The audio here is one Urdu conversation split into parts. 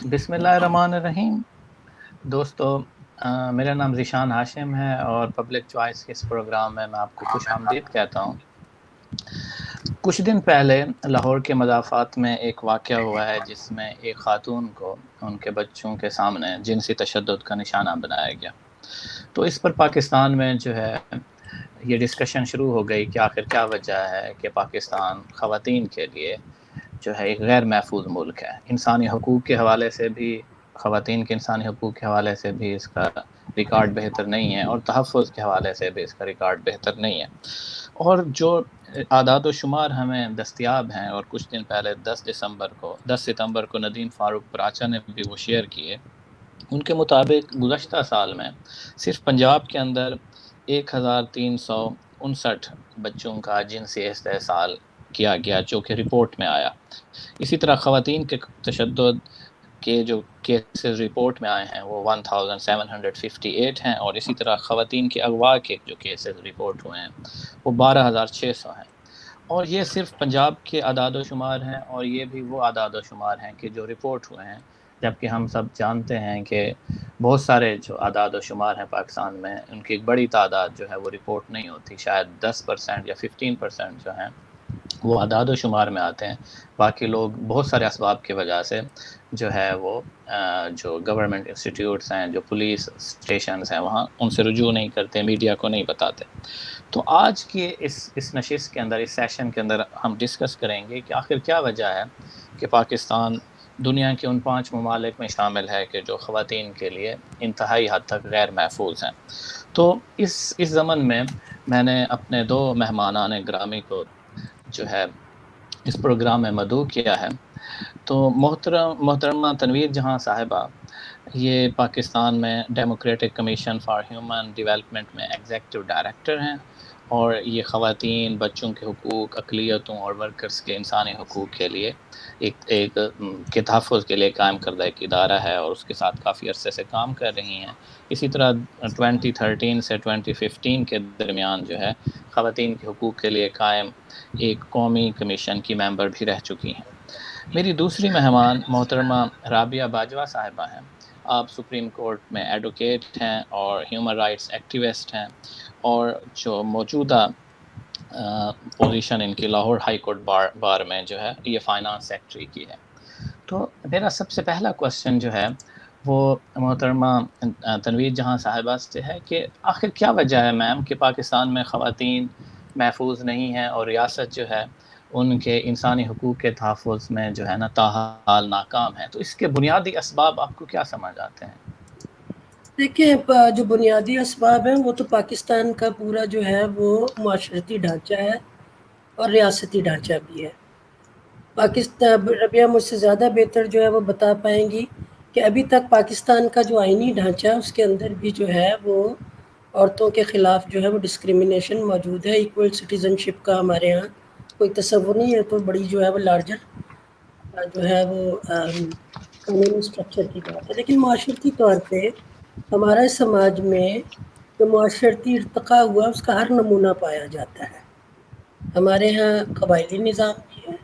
بسم اللہ الرحمن الرحیم دوستو، میرا نام ذیشان ہاشم ہے اور پبلک چوائس کے اس پروگرام میں آپ کو خوش آمدید کہتا ہوں۔ کچھ دن پہلے لاہور کے مضافات میں ایک واقعہ ہوا ہے جس میں ایک خاتون کو ان کے بچوں کے سامنے جنسی تشدد کا نشانہ بنایا گیا۔ تو اس پر پاکستان میں جو ہے یہ ڈسکشن شروع ہو گئی کہ آخر کیا وجہ ہے کہ پاکستان خواتین کے لیے جو ہے ایک غیر محفوظ ملک ہے۔ انسانی حقوق کے حوالے سے بھی، خواتین کے انسانی حقوق کے حوالے سے بھی اس کا ریکارڈ بہتر نہیں ہے، اور تحفظ کے حوالے سے بھی اس کا ریکارڈ بہتر نہیں ہے۔ اور جو اعداد و شمار ہمیں دستیاب ہیں، اور کچھ دن پہلے 10 ستمبر کو ندیم فاروق پراچا نے بھی وہ شیئر کیے، ان کے مطابق گزشتہ سال میں صرف پنجاب کے اندر 1359 بچوں کا جنسی استحصال کیا گیا، جو کہ رپورٹ میں آیا۔ اسی طرح خواتین کے تشدد کے جو کیسز رپورٹ میں آئے ہیں وہ 1758 ہیں، اور اسی طرح خواتین کے اغوا کے جو کیسز رپورٹ ہوئے ہیں وہ 12600 ہیں۔ اور یہ صرف پنجاب کے اعداد و شمار ہیں، اور یہ بھی وہ اعداد و شمار ہیں کہ جو رپورٹ ہوئے ہیں، جبکہ ہم سب جانتے ہیں کہ بہت سارے جو اعداد و شمار ہیں پاکستان میں، ان کی ایک بڑی تعداد جو ہے وہ رپورٹ نہیں ہوتی، شاید 10% یا 15% جو ہیں وہ اعداد و شمار میں آتے ہیں۔ باقی لوگ بہت سارے اسباب کی وجہ سے جو ہے وہ جو گورنمنٹ انسٹیٹیوٹس ہیں، جو پولیس اسٹیشنز ہیں، وہاں ان سے رجوع نہیں کرتے، میڈیا کو نہیں بتاتے۔ تو آج کی اس نشست کے اندر، اس سیشن کے اندر ہم ڈسکس کریں گے کہ آخر کیا وجہ ہے کہ پاکستان دنیا کے ان 5 ممالک میں شامل ہے کہ جو خواتین کے لیے انتہائی حد تک غیر محفوظ ہیں۔ تو اس ضمن میں میں نے اپنے 2 مہمانان گرامی کو جو ہے اس پروگرام میں مدعو کیا ہے۔ تو محترمہ تنویر جہاں صاحبہ، یہ پاکستان میں democratic commission for human development میں ایگزیکٹو ڈائریکٹر ہیں، اور یہ خواتین، بچوں کے حقوق، اقلیتوں اور ورکرز کے انسانی حقوق کے لیے ایک کے تحفظ کے لیے قائم کردہ ایک ادارہ ہے، اور اس کے ساتھ کافی عرصے سے کام کر رہی ہیں۔ اسی طرح 2013 سے 2015 کے درمیان جو ہے خواتین کے حقوق کے لیے قائم ایک قومی کمیشن کی ممبر بھی رہ چکی ہیں۔ میری دوسری مہمان محترمہ رابعہ باجوہ صاحبہ ہیں۔ آپ سپریم کورٹ میں ایڈوکیٹ ہیں اور ہیومن رائٹس ایکٹیوسٹ ہیں، اور جو موجودہ پوزیشن ان کی لاہور ہائی کورٹ بار میں جو ہے یہ فائنانس سیکٹری کی ہے۔ تو میرا سب سے پہلا کوسچن جو ہے وہ محترمہ تنویر جہاں صاحبہ سے ہے کہ آخر کیا وجہ ہے میم کہ پاکستان میں خواتین محفوظ نہیں ہیں، اور ریاست جو ہے ان کے انسانی حقوق کے تحفظ میں جو ہے نا تاحال ناکام ہے۔ تو اس کے بنیادی اسباب آپ کو کیا سمجھ آتے ہیں؟ دیکھیں، جو بنیادی اسباب ہیں وہ تو پاکستان کا پورا جو ہے وہ معاشرتی ڈھانچہ ہے اور ریاستی ڈھانچہ بھی ہے۔ پاکستان، ربیہ مجھ سے زیادہ بہتر جو ہے وہ بتا پائیں گی کہ ابھی تک پاکستان کا جو آئینی ڈھانچہ ہے اس کے اندر بھی جو ہے وہ عورتوں کے خلاف جو ہے وہ ڈسکریمنیشن موجود ہے۔ ایکول سٹیزن شپ کا ہمارے ہاں کوئی تصور نہیں ہے، تو بڑی جو ہے وہ لارجر جو ہے وہ قانونی اسٹرکچر کی بات ہے۔ لیکن معاشرتی طور پہ ہمارا سماج میں جو معاشرتی ارتقاء ہوا اس کا ہر نمونہ پایا جاتا ہے۔ ہمارے ہاں قبائلی نظام بھی ہے،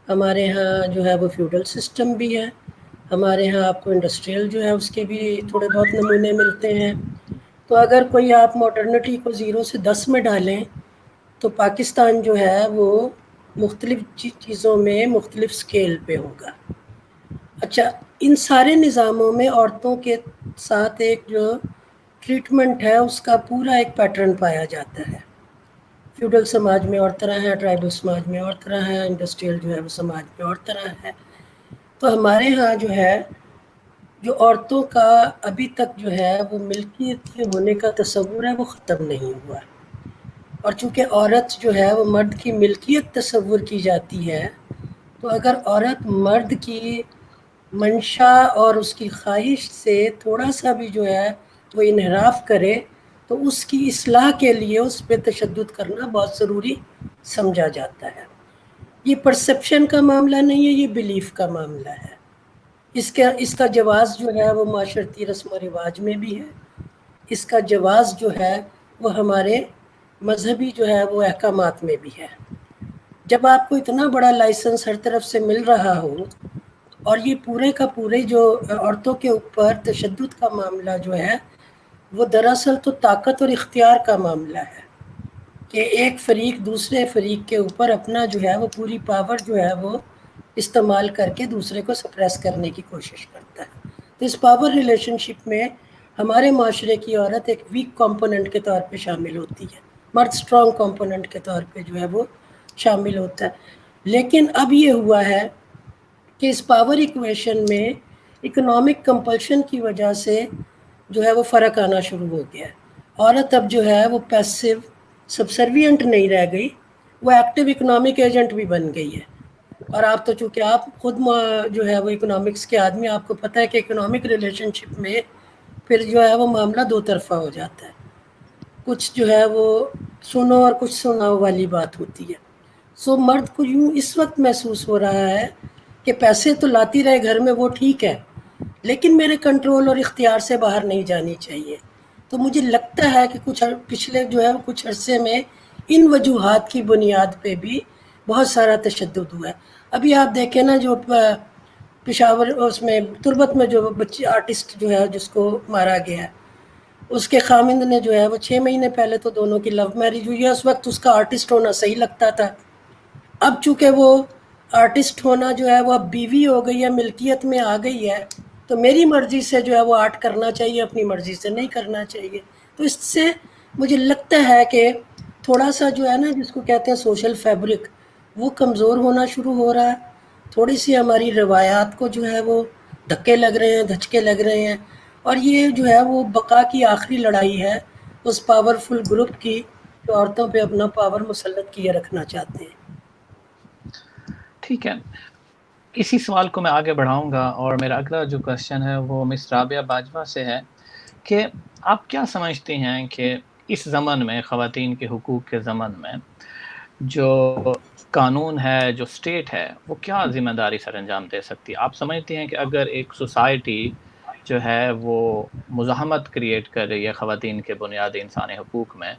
ہمارے ہاں جو ہے وہ فیوڈل سسٹم بھی ہے، ہمارے ہاں آپ کو انڈسٹریل جو ہے اس کے بھی تھوڑے بہت نمونے ملتے ہیں۔ تو اگر کوئی آپ ماڈرنٹی کو 0 سے 10 میں ڈالیں تو پاکستان جو ہے وہ مختلف چیزوں میں مختلف سکیل پہ ہوگا۔ اچھا، ان سارے نظاموں میں عورتوں کے ساتھ ایک جو ٹریٹمنٹ ہے اس کا پورا ایک پیٹرن پایا جاتا ہے۔ فیوڈل سماج میں اور طرح ہے، ٹرائبل سماج میں اور طرح ہے، انڈسٹریل جو ہے وہ سماج میں اور طرح ہے۔ تو ہمارے ہاں جو ہے جو عورتوں کا ابھی تک جو ہے وہ ملکیت کے ہونے کا تصور ہے وہ ختم نہیں ہوا، اور چونکہ عورت جو ہے وہ مرد کی ملکیت تصور کی جاتی ہے، تو اگر عورت مرد کی منشا اور اس کی خواہش سے تھوڑا سا بھی جو ہے وہ انحراف کرے تو اس کی اصلاح کے لیے اس پہ تشدد کرنا بہت ضروری سمجھا جاتا ہے۔ یہ پرسپشن کا معاملہ نہیں ہے، یہ بیلیف کا معاملہ ہے۔ اس کا جواز جو ہے وہ معاشرتی رسم و رواج میں بھی ہے، اس کا جواز جو ہے وہ ہمارے مذہبی جو ہے وہ احکامات میں بھی ہے۔ جب آپ کو اتنا بڑا لائسنس ہر طرف سے مل رہا ہو اور یہ پورے کا پورے جو عورتوں کے اوپر تشدد کا معاملہ جو ہے وہ دراصل تو طاقت اور اختیار کا معاملہ ہے کہ ایک فریق دوسرے فریق کے اوپر اپنا جو ہے وہ پوری پاور جو ہے وہ استعمال کر کے دوسرے کو سپریس کرنے کی کوشش کرتا ہے. تو اس پاور ریلیشن شپ میں ہمارے معاشرے کی عورت ایک ویک کمپوننٹ کے طور پہ شامل ہوتی ہے, مرد اسٹرانگ کمپوننٹ کے طور پہ جو ہے وہ شامل ہوتا ہے. لیکن اب یہ ہوا ہے کہ اس پاور ایکویشن میں اکنامک کمپلشن کی وجہ سے جو ہے وہ فرق آنا شروع ہو گیا ہے. عورت اب جو ہے وہ پیسو سبسروینٹ نہیں رہ گئی, وہ ایکٹیو اکنامک ایجنٹ بھی بن گئی ہے. اور آپ تو چونکہ آپ خود جو ہے وہ اکنامکس کے آدمی, آپ کو پتہ ہے کہ اکنامک ریلیشن شپ میں پھر جو ہے وہ معاملہ دو طرفہ ہو جاتا ہے. کچھ جو ہے وہ سنو اور کچھ سناؤ والی بات ہوتی ہے. سو مرد کو یوں اس وقت محسوس ہو رہا ہے کہ پیسے تو لاتی رہے گھر میں, وہ ٹھیک ہے, لیکن میرے کنٹرول اور اختیار سے باہر نہیں جانی چاہیے. تو مجھے لگتا ہے کہ کچھ پچھلے جو ہے کچھ عرصے میں ان وجوہات کی بنیاد پہ بھی بہت سارا تشدد ہوا ہے. ابھی آپ دیکھیں نا جو پشاور اس میں تربت میں جو بچی آرٹسٹ جو ہے جس کو مارا گیا ہے, اس کے خامند نے جو ہے وہ 6 مہینے پہلے تو دونوں کی لو میرج ہوئی ہے. اس وقت اس کا آرٹسٹ ہونا صحیح لگتا تھا. اب چونکہ وہ آرٹسٹ ہونا جو ہے وہ اب بیوی ہو گئی ہے, ملکیت میں آ گئی ہے, تو میری مرضی سے جو ہے وہ آرٹ کرنا چاہیے, اپنی مرضی سے نہیں کرنا چاہیے. تو اس سے مجھے لگتا ہے کہ تھوڑا سا جو ہے نا جس کو کہتے ہیں سوشل فیبرک, وہ کمزور ہونا شروع ہو رہا ہے. تھوڑی سی ہماری روایات کو جو ہے وہ دھکے لگ رہے ہیں, دھچکے لگ رہے ہیں. اور یہ جو ہے وہ بقا کی آخری لڑائی ہے اس پاورفل گروپ کی جو عورتوں پہ اپنا پاور مسلط کیے رکھنا چاہتے ہیں. ٹھیک ہے, اسی سوال کو میں آگے بڑھاؤں گا, اور میرا اگلا جو کوشچن ہے وہ مس رابعہ باجوہ سے ہے کہ آپ کیا سمجھتے ہیں کہ اس زمن میں, خواتین کے حقوق کے زمن میں, جو قانون ہے, جو اسٹیٹ ہے, وہ کیا ذمہ داری سر انجام دے سکتی ہے؟ آپ سمجھتے ہیں کہ اگر ایک سوسائٹی جو ہے وہ مزاحمت کریٹ کر رہی ہے خواتین کے بنیادی انسانی حقوق میں,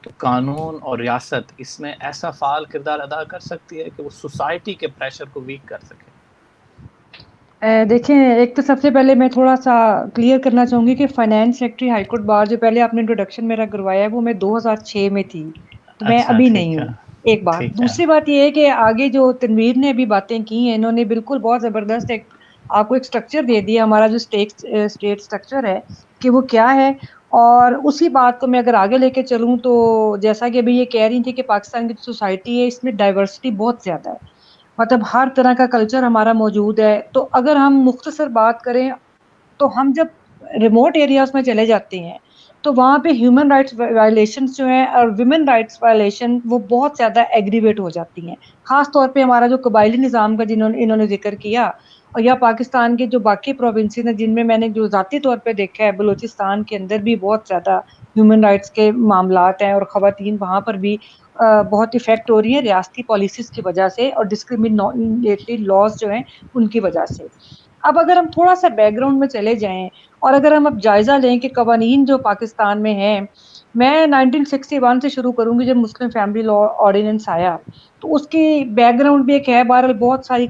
تو قانون اور ریاست اس میں ایسا فعال کردار ادا کر سکتی ہے کہ وہ سوسائٹی کے پریشر کو ویک کر سکے؟ دیکھیں, ایک تو سب سے پہلے میں تھوڑا سا کلیئر کرنا چاہوں گی کہ finance secretary high court bar جو پہلے آپ نے انٹروڈکشن میرا کروایا ہے وہ میں 2006 میں تھی, تو میں اچھا, ابھی نہیں ٹھیک ہے, ہوں. ایک بات. ٹھیک ہے. دوسری بات یہ ہے کہ آگے جو تنویر نے ابھی باتیں کی ہیں, انہوں نے بالکل بہت زبردست ایک آپ کو ایک سٹرکچر دے دیا ہمارا جو اسٹیٹ سٹرکچر ہے کہ وہ کیا ہے. اور اسی بات کو میں اگر آگے لے کے چلوں تو جیسا کہ ابھی یہ کہہ رہی تھی کہ پاکستان کی جو سوسائٹی ہے اس میں ڈائیورسٹی بہت زیادہ ہے, مطلب ہر طرح کا کلچر ہمارا موجود ہے. تو اگر ہم مختصر بات کریں تو ہم جب ریموٹ ایریاز میں چلے جاتے ہیں تو وہاں پہ ہیومن رائٹس وائلیشنز جو ہیں اور ویمن رائٹس وائلیشن وہ بہت زیادہ ایگریویٹ ہو جاتی ہیں. خاص طور پہ ہمارا جو قبائلی نظام کا انہوں نے ذکر کیا, اور یا پاکستان کے جو باقی پروونسز ہیں جن میں میں نے جو ذاتی طور پہ دیکھا ہے, بلوچستان کے اندر بھی بہت زیادہ ہیومن رائٹس کے معاملات ہیں, اور خواتین وہاں پر بھی بہت افیکٹ ہو رہی ہے ریاستی پالیسیز کی وجہ سے اور ڈسکریمنیٹری لاز جو ہیں ان کی وجہ سے. اب اگر ہم تھوڑا سا بیک گراؤنڈ میں چلے جائیں اور اگر ہم اب جائزہ لیں کہ قوانین جو پاکستان میں ہیں, میں 1961 سے شروع کروں گی جب مسلم فیملی لا آرڈیننس آیا, تو اس کی بیک گراؤنڈ بھی ایک ہے. بہرحال بہت ساری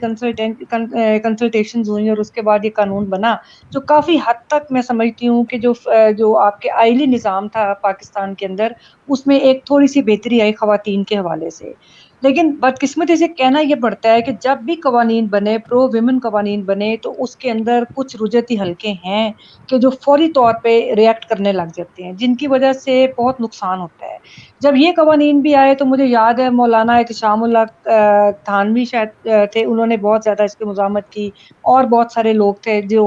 کنسلٹیشنز ہوئی اور اس کے بعد یہ قانون بنا, جو کافی حد تک میں سمجھتی ہوں کہ جو آپ کے آئلی نظام تھا پاکستان کے اندر اس میں ایک تھوڑی سی بہتری آئی خواتین کے حوالے سے. لیکن بدقسمتی سے کہنا یہ پڑتا ہے کہ جب بھی قوانین بنے, پرو ویمن قوانین بنے, تو اس کے اندر کچھ رجحتی حلقے ہیں کہ جو فوری طور پہ ریئیکٹ کرنے لگ جاتے ہیں, جن کی وجہ سے بہت نقصان ہوتا ہے. جب یہ قوانین بھی آئے تو مجھے یاد ہے مولانا احتشام اللہ تھانوی شاید تھے, انہوں نے بہت زیادہ اس کی مزاحمت کی, اور بہت سارے لوگ تھے جو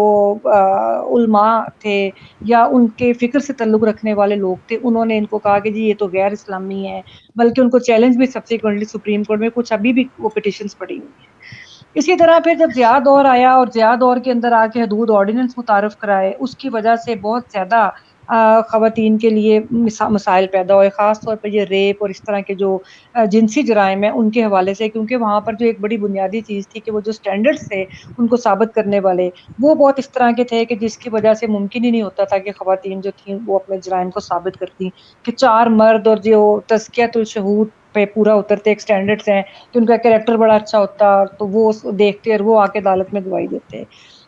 علماء تھے یا ان کے فکر سے تعلق رکھنے والے لوگ تھے, انہوں نے ان کو کہا کہ جی یہ تو غیر اسلامی ہے, بلکہ ان کو چیلنج بھی سبسیکوئنٹلی سپریم کورٹ میں کچھ ابھی بھی وہ پٹیشنز پڑی ہوئی ہیں. اسی طرح پھر جب ضیاء دور آیا اور ضیاء دور کے اندر آ کے حدود آرڈیننس متعارف کرائے, اس کی وجہ سے بہت زیادہ خواتین کے لیے مسائل پیدا ہوئے، خاص طور پہ یہ ریپ اور اس طرح کے جو جنسی جرائم ہیں ان کے حوالے سے، کیونکہ وہاں پر جو ایک بڑی بنیادی چیز تھی کہ وہ جو سٹینڈرڈز تھے ان کو ثابت کرنے والے، وہ بہت اس طرح کے تھے کہ جس کی وجہ سے ممکن ہی نہیں ہوتا تھا کہ خواتین جو تھیں وہ اپنے جرائم کو ثابت کرتی، کہ 4 مرد اور جو تزکیۃ الشہود پہ پورا اترتے ایک سٹینڈرڈز ہیں کہ ان کا کریکٹر بڑا اچھا ہوتا تو وہ دیکھتے اور وہ آ کے عدالت میں گواہی دیتے۔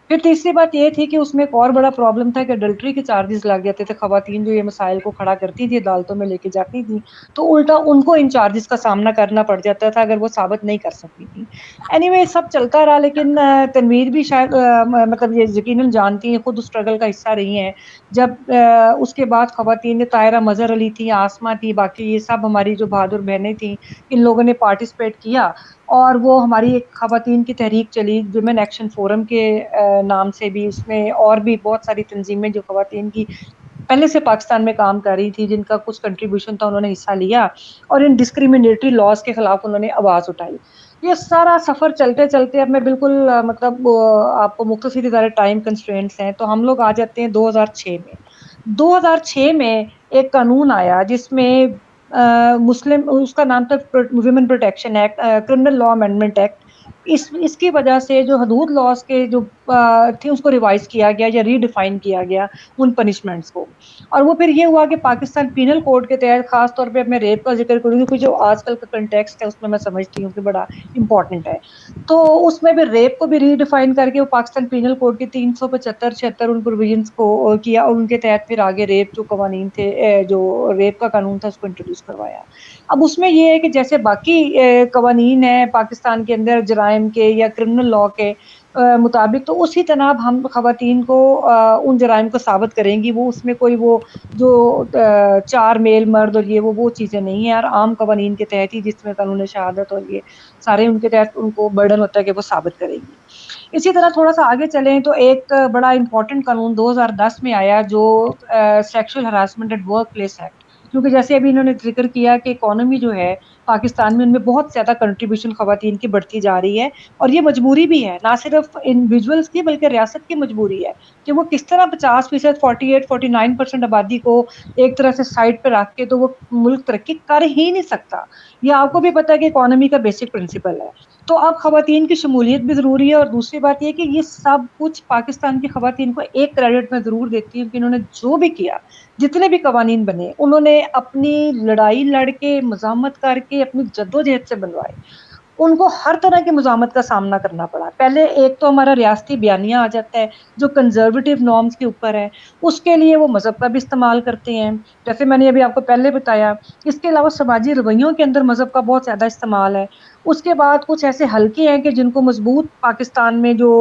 پھر تیسری بات یہ تھی کہ اس میں ایک اور بڑا پرابلم تھا کہ اڈلٹری کے چارجز لگ جاتے تھے، خواتین جو یہ مسائل کو کھڑا کرتی تھی عدالتوں میں لے کے جاتی تھی تو الٹا ان کو ان چارجز کا سامنا کرنا پڑ جاتا تھا اگر وہ ثابت نہیں کر سکتی تھی۔ اینی وے سب چلتا رہا، لیکن تنویر بھی شاید مطلب یہ یقیناً جانتی ہیں، خود اسٹرگل کا حصہ رہی ہیں، جب اس کے بعد خواتین نے طاہرہ مظہر علی تھی، آسمہ تھی، باقی یہ سب ہماری جو بہادر بہنیں تھیں، ان لوگوں نے پارٹیسپیٹ کیا اور وہ ہماری ایک خواتین کی تحریک چلی ویمن ایکشن فورم کے نام سے بھی، اس میں اور بھی بہت ساری تنظیمیں جو خواتین کی پہلے سے پاکستان میں کام کر رہی تھی جن کا کچھ کنٹریبیوشن تھا، انہوں نے حصہ لیا اور ان ڈسکریمنیٹری لاز کے خلاف انہوں نے آواز اٹھائی۔ یہ سارا سفر چلتے چلتے اب میں بالکل مطلب آپ کو مختصر ادارے ٹائم کنسٹرینٹس ہیں تو ہم لوگ آ جاتے ہیں 2006 میں۔ 2006 میں ایک قانون آیا جس میں مسلم، اس کا نام تھا women protection act, criminal law amendment act. اس کی وجہ سے جو حدود لاز کے جو تھے اس کو ریوائز کیا گیا یا ری ڈیفائن کیا گیا ان پنشمنٹس کو، اور وہ پھر یہ ہوا کہ پاکستان پینل کوڈ کے تحت، خاص طور پہ اب میں ریپ کا ذکر کروں گی جو آج کل کا کنٹیکسٹ ہے اس میں سمجھتی ہوں کہ بڑا امپورٹنٹ ہے، تو اس میں بھی ریپ کو بھی ری ڈیفائن کر کے وہ پاکستان پینل کوڈ کے 375 76 ان پروویژنس کو کیا اور ان کے تحت پھر آگے ریپ جو قوانین تھے، جو ریپ کا قانون تھا اس کو انٹروڈیوس کروایا۔ اب اس میں یہ ہے کہ جیسے باقی قوانین ہیں پاکستان کے اندر جرائم کے یا کرمنل لا کے مطابق، تو اسی طرح ہم خواتین کو ان جرائم کو ثابت کریں گی، وہ اس میں کوئی وہ جو 4 میل مرد اور یہ وہ چیزیں نہیں ہیں، اور عام قوانین کے تحت ہی جس میں قانون شہادت اور یہ سارے ان کے تحت ان کو برڈن ہوتا ہے کہ وہ ثابت کرے گی۔ اسی طرح تھوڑا سا آگے چلیں تو ایک بڑا امپورٹنٹ قانون 2010 میں آیا جو sexual harassment at work place act, کیونکہ جیسے ابھی انہوں نے ذکر کیا کہ اکانومی جو ہے پاکستان میں ان میں بہت زیادہ کنٹریبیوشن خواتین کی بڑھتی جا رہی ہے، اور یہ مجبوری بھی ہے، نہ صرف انڈیویجولس کی بلکہ ریاست کی مجبوری ہے کہ وہ کس طرح 50%، 48، 49% آبادی کو ایک طرح سے سائڈ پہ رکھ کے تو وہ ملک ترقی کر ہی نہیں سکتا۔ یہ آپ کو بھی پتا ہے کہ اکانومی کا بیسک پرنسپل ہے، تو اب خواتین کی شمولیت بھی ضروری ہے، اور دوسری بات یہ کہ یہ سب کچھ پاکستان کی خواتین کو ایک کریڈٹ میں ضرور دیتی ہوں کہ انہوں نے جو بھی کیا، جتنے بھی قوانین بنے، انہوں نے اپنی لڑائی لڑ کے، مزاحمت کر کے، اپنی جدوجہد سے بنوائے، ان کو ہر طرح کی مزاحمت کا سامنا کرنا پڑا۔ پہلے ایک تو ہمارا ریاستی بیانیہ آ جاتا ہے جو کنزرویٹو نارمز کے اوپر ہے، اس کے لیے وہ مذہب کا بھی استعمال کرتے ہیں جیسے میں نے ابھی آپ کو پہلے بتایا، اس کے علاوہ سماجی رویوں کے اندر مذہب کا بہت زیادہ استعمال ہے۔ اس کے بعد کچھ ایسے حلقے ہیں کہ جن کو مضبوط پاکستان میں جو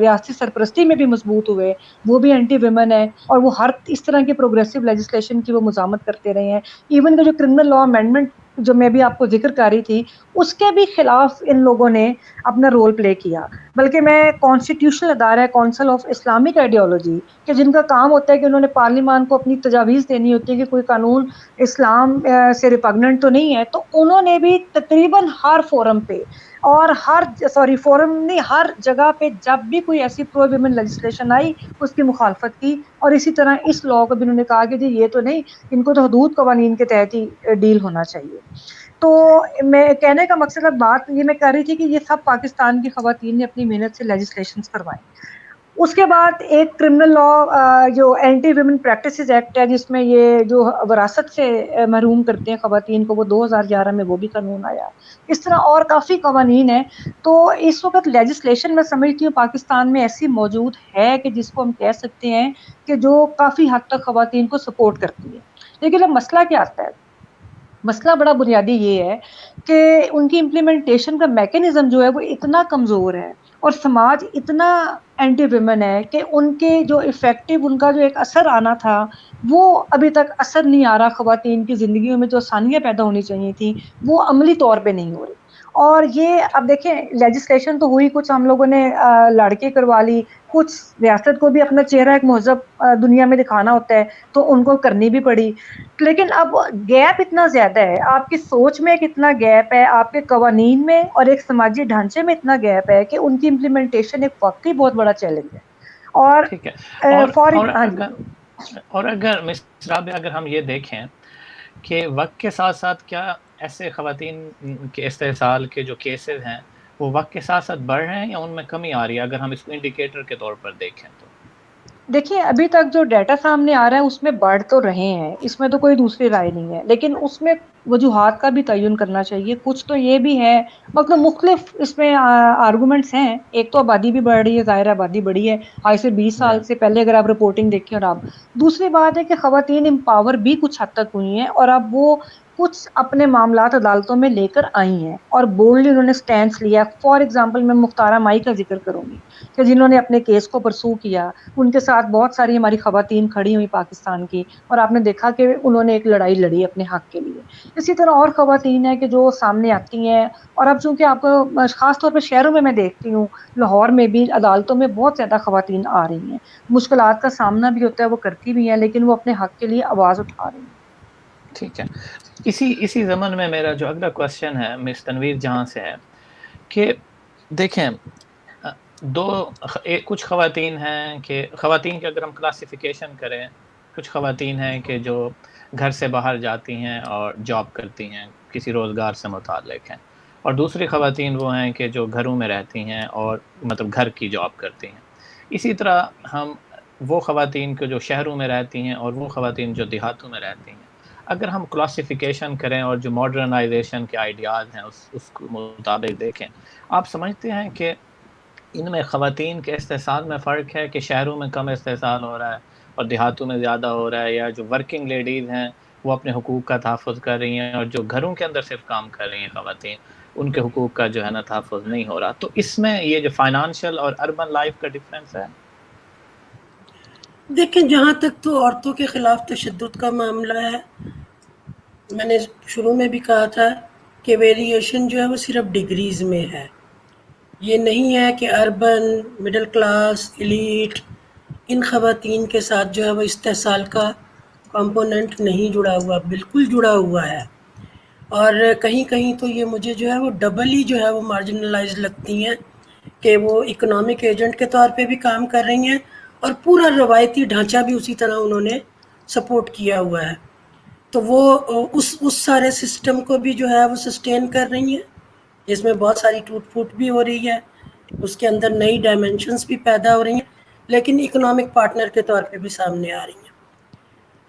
ریاستی سرپرستی میں بھی مضبوط ہوئے، وہ بھی اینٹی ویمن ہے، اور وہ ہر اس طرح کی پروگریسو لیجسلیشن کی وہ مزاحمت کرتے رہے ہیں۔ ایون کہ جو کرمنل لا امینڈمنٹ جو میں بھی آپ کو ذکر کر رہی تھی، اس کے بھی خلاف ان لوگوں نے اپنا رول پلے کیا، بلکہ میں کانسٹیٹیوشنل ادارہ ہے کونسل آف اسلامک آئیڈیالوجی کہ جن کا کام ہوتا ہے کہ انہوں نے پارلیمان کو اپنی تجاویز دینی ہوتی ہے کہ کوئی قانون اسلام سے ریپگننٹ تو نہیں ہے، تو انہوں نے بھی تقریباً ہر فورم پہ اور ہر جگہ پہ جب بھی کوئی ایسی پرو ویمن لیجسلیشن آئی اس کی مخالفت کی، اور اسی طرح اس لاء کو بھی انہوں نے کہا کہ جی یہ تو نہیں، ان کو تو حدود قوانین کے تحت ہی ڈیل ہونا چاہیے۔ تو میں کہنے کا مقصد اب بات یہ میں کر رہی تھی کہ یہ سب پاکستان کی خواتین نے اپنی محنت سے لیجسلیشنز کروائیں۔ اس کے بعد ایک کرمنل لا جو اینٹی ویمن پریکٹسز ایکٹ ہے جس میں یہ جو وراثت سے محروم کرتے ہیں خواتین کو، وہ 2011 میں وہ بھی قانون آیا۔ اس طرح اور کافی قوانین ہیں، تو اس وقت لیجسلیشن میں سمجھتی ہوں پاکستان میں ایسی موجود ہے کہ جس کو ہم کہہ سکتے ہیں کہ جو کافی حد تک خواتین کو سپورٹ کرتی ہے۔ لیکن اب مسئلہ کیا آتا ہے؟ مسئلہ بڑا بنیادی یہ ہے کہ ان کی امپلیمنٹیشن کا میکینزم جو ہے وہ اتنا کمزور ہے اور سماج اتنا اینٹی ویمن ہے کہ ان کے جو افیکٹو ان کا جو ایک اثر آنا تھا وہ ابھی تک اثر نہیں آ رہا، خواتین کی زندگیوں میں جو آسانیاں پیدا ہونی چاہیے تھیں وہ عملی طور پہ نہیں ہو رہی۔ اور یہ اب دیکھیں لیجسلیشن تو ہوئی، کچھ ہم لوگوں نے لڑ کے کروا لی، کچھ ریاست کو بھی اپنا چہرہ ایک مہذب دنیا میں دکھانا ہوتا ہے تو ان کو کرنی بھی پڑی، لیکن اب گیپ اتنا زیادہ ہے، آپ کی سوچ میں کتنا گیپ ہے، آپ کے قوانین میں اور ایک سماجی ڈھانچے میں اتنا گیپ ہے کہ ان کی امپلیمنٹیشن ایک واقعی بہت بڑا چیلنج ہے۔ اور ٹھیک ہے، اور ہاں جی اور اگر مصراب اگر ہم یہ دیکھیں کہ وقت کے ساتھ ساتھ کیا ایسے خواتین کے استحصال کے جو کیسز ہیں وہ وقت کے ساتھ ساتھ بڑھ رہے ہیں یا ان میں کمی آ رہی ہے، اگر ہم اس کو انڈیکیٹر کے طور پر دیکھیں تو؟ دیکھیں ابھی تک جو ڈیٹا سامنے آ رہا ہے اس میں بڑھ تو رہے ہیں، اس میں تو کوئی دوسری رائے نہیں ہے، لیکن اس میں وجوہات کا بھی تعین کرنا چاہیے۔ کچھ تو یہ بھی ہے، مطلب مختلف اس میں آرگومنٹس ہیں۔ ایک تو آبادی بھی بڑھ رہی ہے، ظاہر آبادی بڑھی ہے آج سے 20 سال سے پہلے اگر آپ رپورٹنگ دیکھیں، اور آپ دوسری بات ہے کہ خواتین امپاور بھی کچھ حد تک ہوئی ہیں، اور اب وہ کچھ اپنے معاملات عدالتوں میں لے کر آئی ہیں اور بولڈلی انہوں نے سٹینڈس لیا۔ فار ایگزامپل میں مختارہ مائی کا ذکر کروں گی کہ جنہوں نے اپنے کیس کو پرسو کیا، ان کے ساتھ بہت ساری ہماری خواتین کھڑی ہوئی پاکستان کی، اور آپ نے دیکھا کہ انہوں نے ایک لڑائی لڑی اپنے حق کے لیے۔ اسی طرح اور خواتین ہیں کہ جو سامنے آتی ہیں، اور اب چونکہ آپ کو خاص طور پہ شہروں میں دیکھتی ہوں، لاہور میں بھی عدالتوں میں بہت زیادہ خواتین آ رہی ہیں، مشکلات کا سامنا بھی ہوتا ہے، وہ کرتی بھی ہیں، لیکن وہ اپنے حق کے لیے آواز اٹھا رہی ہیں۔ ٹھیک ہے، اسی ضمن میں میرا جو اگلا کوشچن ہے مس تنویر جہاں سے ہے کہ دیکھیں کچھ خواتین ہیں کہ خواتین کی اگر ہم کلاسیفیکیشن کریں، کچھ خواتین ہیں کہ جو گھر سے باہر جاتی ہیں اور جاب کرتی ہیں، کسی روزگار سے متعلق ہیں، اور دوسری خواتین وہ ہیں کہ جو گھروں میں رہتی ہیں اور مطلب گھر کی جاب کرتی ہیں۔ اسی طرح ہم وہ خواتین کے جو شہروں میں رہتی ہیں اور وہ خواتین جو دیہاتوں میں رہتی ہیں، اگر ہم کلاسیفیکیشن کریں اور جو ماڈرنائزیشن کے آئیڈیاز ہیں اس کو مطابق دیکھیں، آپ سمجھتے ہیں کہ ان میں خواتین کے استحصال میں فرق ہے کہ شہروں میں کم استحصال ہو رہا ہے اور دیہاتوں میں زیادہ ہو رہا ہے، یا جو ورکنگ لیڈیز ہیں وہ اپنے حقوق کا تحفظ کر رہی ہیں اور جو گھروں کے اندر صرف کام کر رہی ہیں خواتین، ان کے حقوق کا جو ہے نا تحفظ نہیں ہو رہا؟ تو اس میں یہ جو فائنانشل اور اربن لائف کا ڈفرینس ہے۔ دیکھیں جہاں تک تو عورتوں کے خلاف تشدد کا معاملہ ہے، میں نے شروع میں بھی کہا تھا کہ ویریشن جو ہے وہ صرف ڈگریز میں ہے، یہ نہیں ہے کہ اربن، مڈل کلاس، ایلیٹ، ان خواتین کے ساتھ جو ہے وہ استحصال کا کمپوننٹ نہیں جڑا ہوا، بالکل جڑا ہوا ہے۔ اور کہیں کہیں تو یہ مجھے جو ہے وہ ڈبل ہی جو ہے وہ مارجنلائز لگتی ہیں کہ وہ اکنامک ایجنٹ کے طور پہ بھی کام کر رہی ہیں اور پورا روایتی ڈھانچہ بھی اسی طرح انہوں نے سپورٹ کیا ہوا ہے، تو وہ اس سارے سسٹم کو بھی جو ہے وہ سسٹین کر رہی ہیں، جس میں بہت ساری ٹوٹ پھوٹ بھی ہو رہی ہے، اس کے اندر نئی ڈائمنشنز بھی پیدا ہو رہی ہیں، لیکن اکنامک پارٹنر کے طور پہ بھی سامنے آ رہی ہیں۔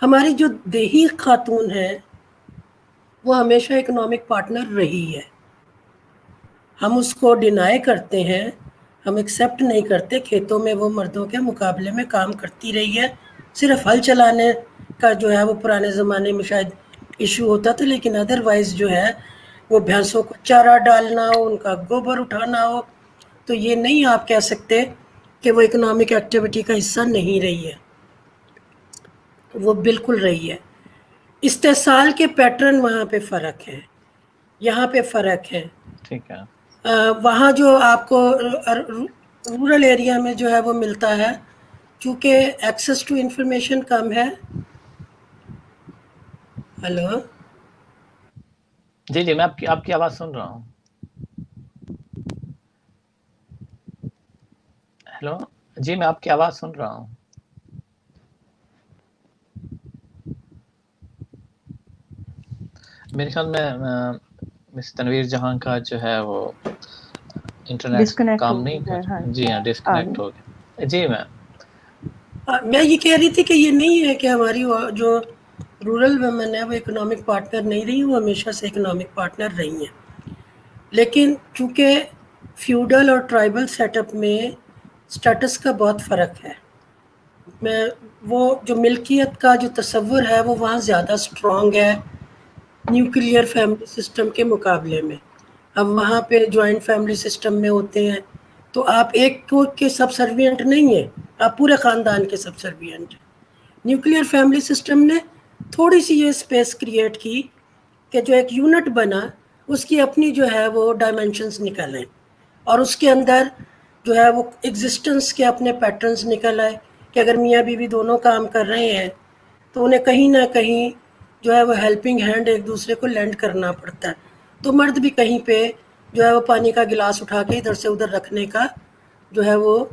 ہماری جو دیہی خاتون ہیں وہ ہمیشہ اکنامک پارٹنر رہی ہے، ہم اس کو ڈینائی کرتے ہیں، ہم ایکسیپٹ نہیں کرتے، کھیتوں میں وہ مردوں کے مقابلے میں کام کرتی رہی ہے، صرف ہل چلانے کا جو ہے وہ پرانے زمانے میں شاید ایشو ہوتا تھا، لیکن ادروائز جو ہے وہ بھینسوں کو چارہ ڈالنا ہو، ان کا گوبر اٹھانا ہو، تو یہ نہیں آپ کہہ سکتے کہ وہ اکنامک ایکٹیویٹی کا حصہ نہیں رہی ہے، وہ بالکل رہی ہے۔ استحصال کے پیٹرن وہاں پہ فرق ہے، یہاں پہ فرق ہے۔ ٹھیک ہے، وہاں جو آپ کو رورل ایریا میں جو ہے وہ ملتا ہے، چونکہ ایکسیس ٹو انفارمیشن کم ہے۔ ہلو، جی میں آپ کی آواز سن رہا ہوں۔ ہیلو، جی میں آپ کی آواز سن رہا ہوں۔ میرے خیال میں مس تنویر جہاں کا جو ہے وہ انٹرنیٹ ڈسکنیکٹ کام ہو نہیں گیا کر، ہے، ہاں جی ہاں ڈسکنیکٹ ہو گیا۔ جی میں یہ کہہ رہی تھی کہ یہ نہیں ہے کہ ہماری جو رورل ویمن ہے وہ اکنامک پارٹنر نہیں رہی، وہ ہمیشہ سے اکنامک پارٹنر رہی ہیں، لیکن چونکہ فیوڈل اور ٹرائبل سیٹ اپ میں سٹیٹس کا بہت فرق ہے، میں وہ جو ملکیت کا جو تصور ہے وہ وہاں زیادہ سٹرونگ ہے نیوکلیئر فیملی سسٹم کے مقابلے میں۔ ہم وہاں پہ جوائنٹ فیملی سسٹم میں ہوتے ہیں تو آپ ایک کو کے سب سروینٹ نہیں ہیں، آپ پورے خاندان کے سب سروینٹ ہیں۔ نیوکلیئر فیملی سسٹم نے تھوڑی سی یہ اسپیس کریٹ کی کہ جو ایک یونٹ بنا اس کی اپنی جو ہے وہ ڈائمنشنز نکلیں، اور اس کے اندر جو ہے وہ ایگزسٹنس کے اپنے پیٹرنز نکل آئے کہ اگر میاں بیوی دونوں کام کر رہے ہیں تو انہیں کہیں نہ کہیں جو ہے وہ ہیلپنگ ہینڈ ایک دوسرے کو لینڈ کرنا پڑتا ہے، تو مرد بھی کہیں پہ جو ہے وہ پانی کا گلاس اٹھا کے ادھر سے ادھر رکھنے کا جو ہے وہ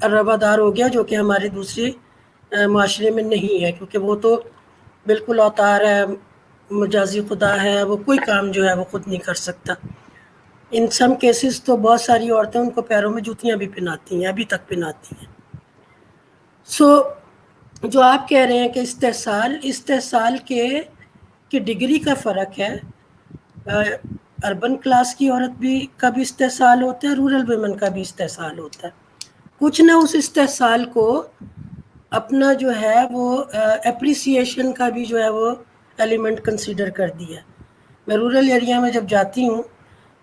روادار ہو گیا، جو کہ ہماری دوسری معاشرے میں نہیں ہے، کیونکہ وہ تو بالکل اوتار ہے، مجازی خدا ہے، وہ کوئی کام جو ہے وہ خود نہیں کر سکتا. ان سم کیسز تو بہت ساری عورتیں ان کو پیروں میں جوتیاں بھی پہناتی ہیں، ابھی تک پہناتی ہیں. سو جو آپ کہہ رہے ہیں کہ استحصال کے ڈگری کا فرق ہے. اربن کلاس کی عورت کا بھی استحصال ہوتا ہے، رورل ویمن کا بھی استحصال ہوتا ہے. کچھ نے اس استحصال کو اپنا جو ہے وہ اپریسیشن کا بھی جو ہے وہ ایلیمنٹ کنسیڈر کر دیا. میں رورل ایریا میں جب جاتی ہوں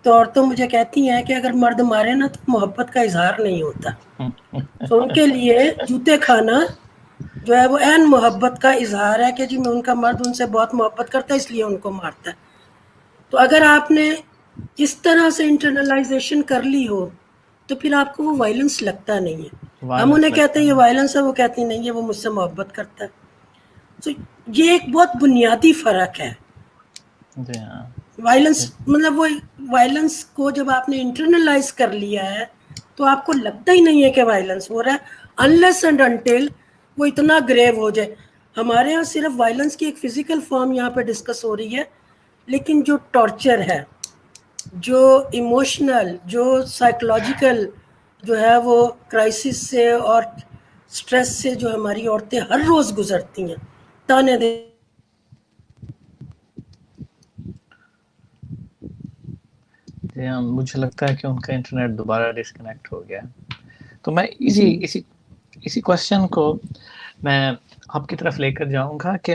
تو عورتوں مجھے کہتی ہیں کہ اگر مرد مارے نا تو محبت کا اظہار نہیں ہوتا. تو ان کے لیے جوتے کھانا جو ہے وہ عین محبت کا اظہار ہے کہ جی میں ان کا مرد ان سے بہت محبت کرتا ہے اس لیے ان کو مارتا ہے. تو اگر آپ نے اس طرح سے انٹرنلائزیشن کر لی ہو تو پھر آپ کو وہ وائلنس لگتا نہیں ہے. ہم انہیں کہتے ہیں یہ وائلنس ہے، وہ کہتی نہیں ہے وہ مجھ سے محبت کرتا ہے. تو یہ ایک بہت بنیادی فرق ہے. وائلنس مطلب وہ وائلنس کو جب آپ نے انٹرنلائز کر لیا ہے تو آپ کو لگتا ہی نہیں ہے کہ وائلنس ہو رہا ہے انلیس اینڈ انٹل وہ اتنا گریو ہو جائے. ہمارے یہاں صرف وائلنس کی ایک فزیکل فارم یہاں پہ ڈسکس ہو رہی ہے، لیکن جو ٹارچر ہے، جو ایموشنل، جو سائیکولوجیکل جو ہے وہ کرائسس سے اور سٹریس سے جو ہماری عورتیں ہر روز گزرتی ہیں، تانے دے مجھے لگتا ہے کہ ان کا انٹرنیٹ دوبارہ ڈسکنیکٹ ہو گیا. تو میں اسی کوشچن کو میں آپ کی طرف لے کر جاؤں گا کہ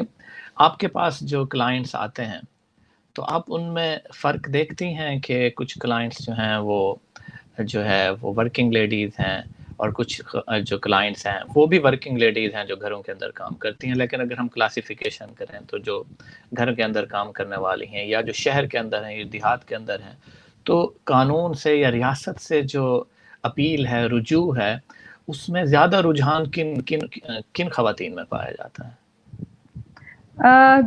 آپ کے پاس جو کلائنٹس آتے ہیں تو آپ ان میں فرق دیکھتی ہیں کہ کچھ کلائنٹس جو ہیں وہ جو ہے وہ ورکنگ لیڈیز ہیں اور کچھ جو کلائنٹس ہیں وہ بھی ورکنگ لیڈیز ہیں جو گھروں کے اندر کام کرتی ہیں. لیکن اگر ہم کلاسیفیکیشن کریں تو جو گھر کے اندر کام کرنے والی ہیں یا جو شہر کے اندر ہیں یا دیہات کے اندر ہیں تو قانون سے یا ریاست سے جو اپیل ہے، رجوع ہے، اس میں زیادہ رجحان کن خواتین میں پایا جاتا ہے؟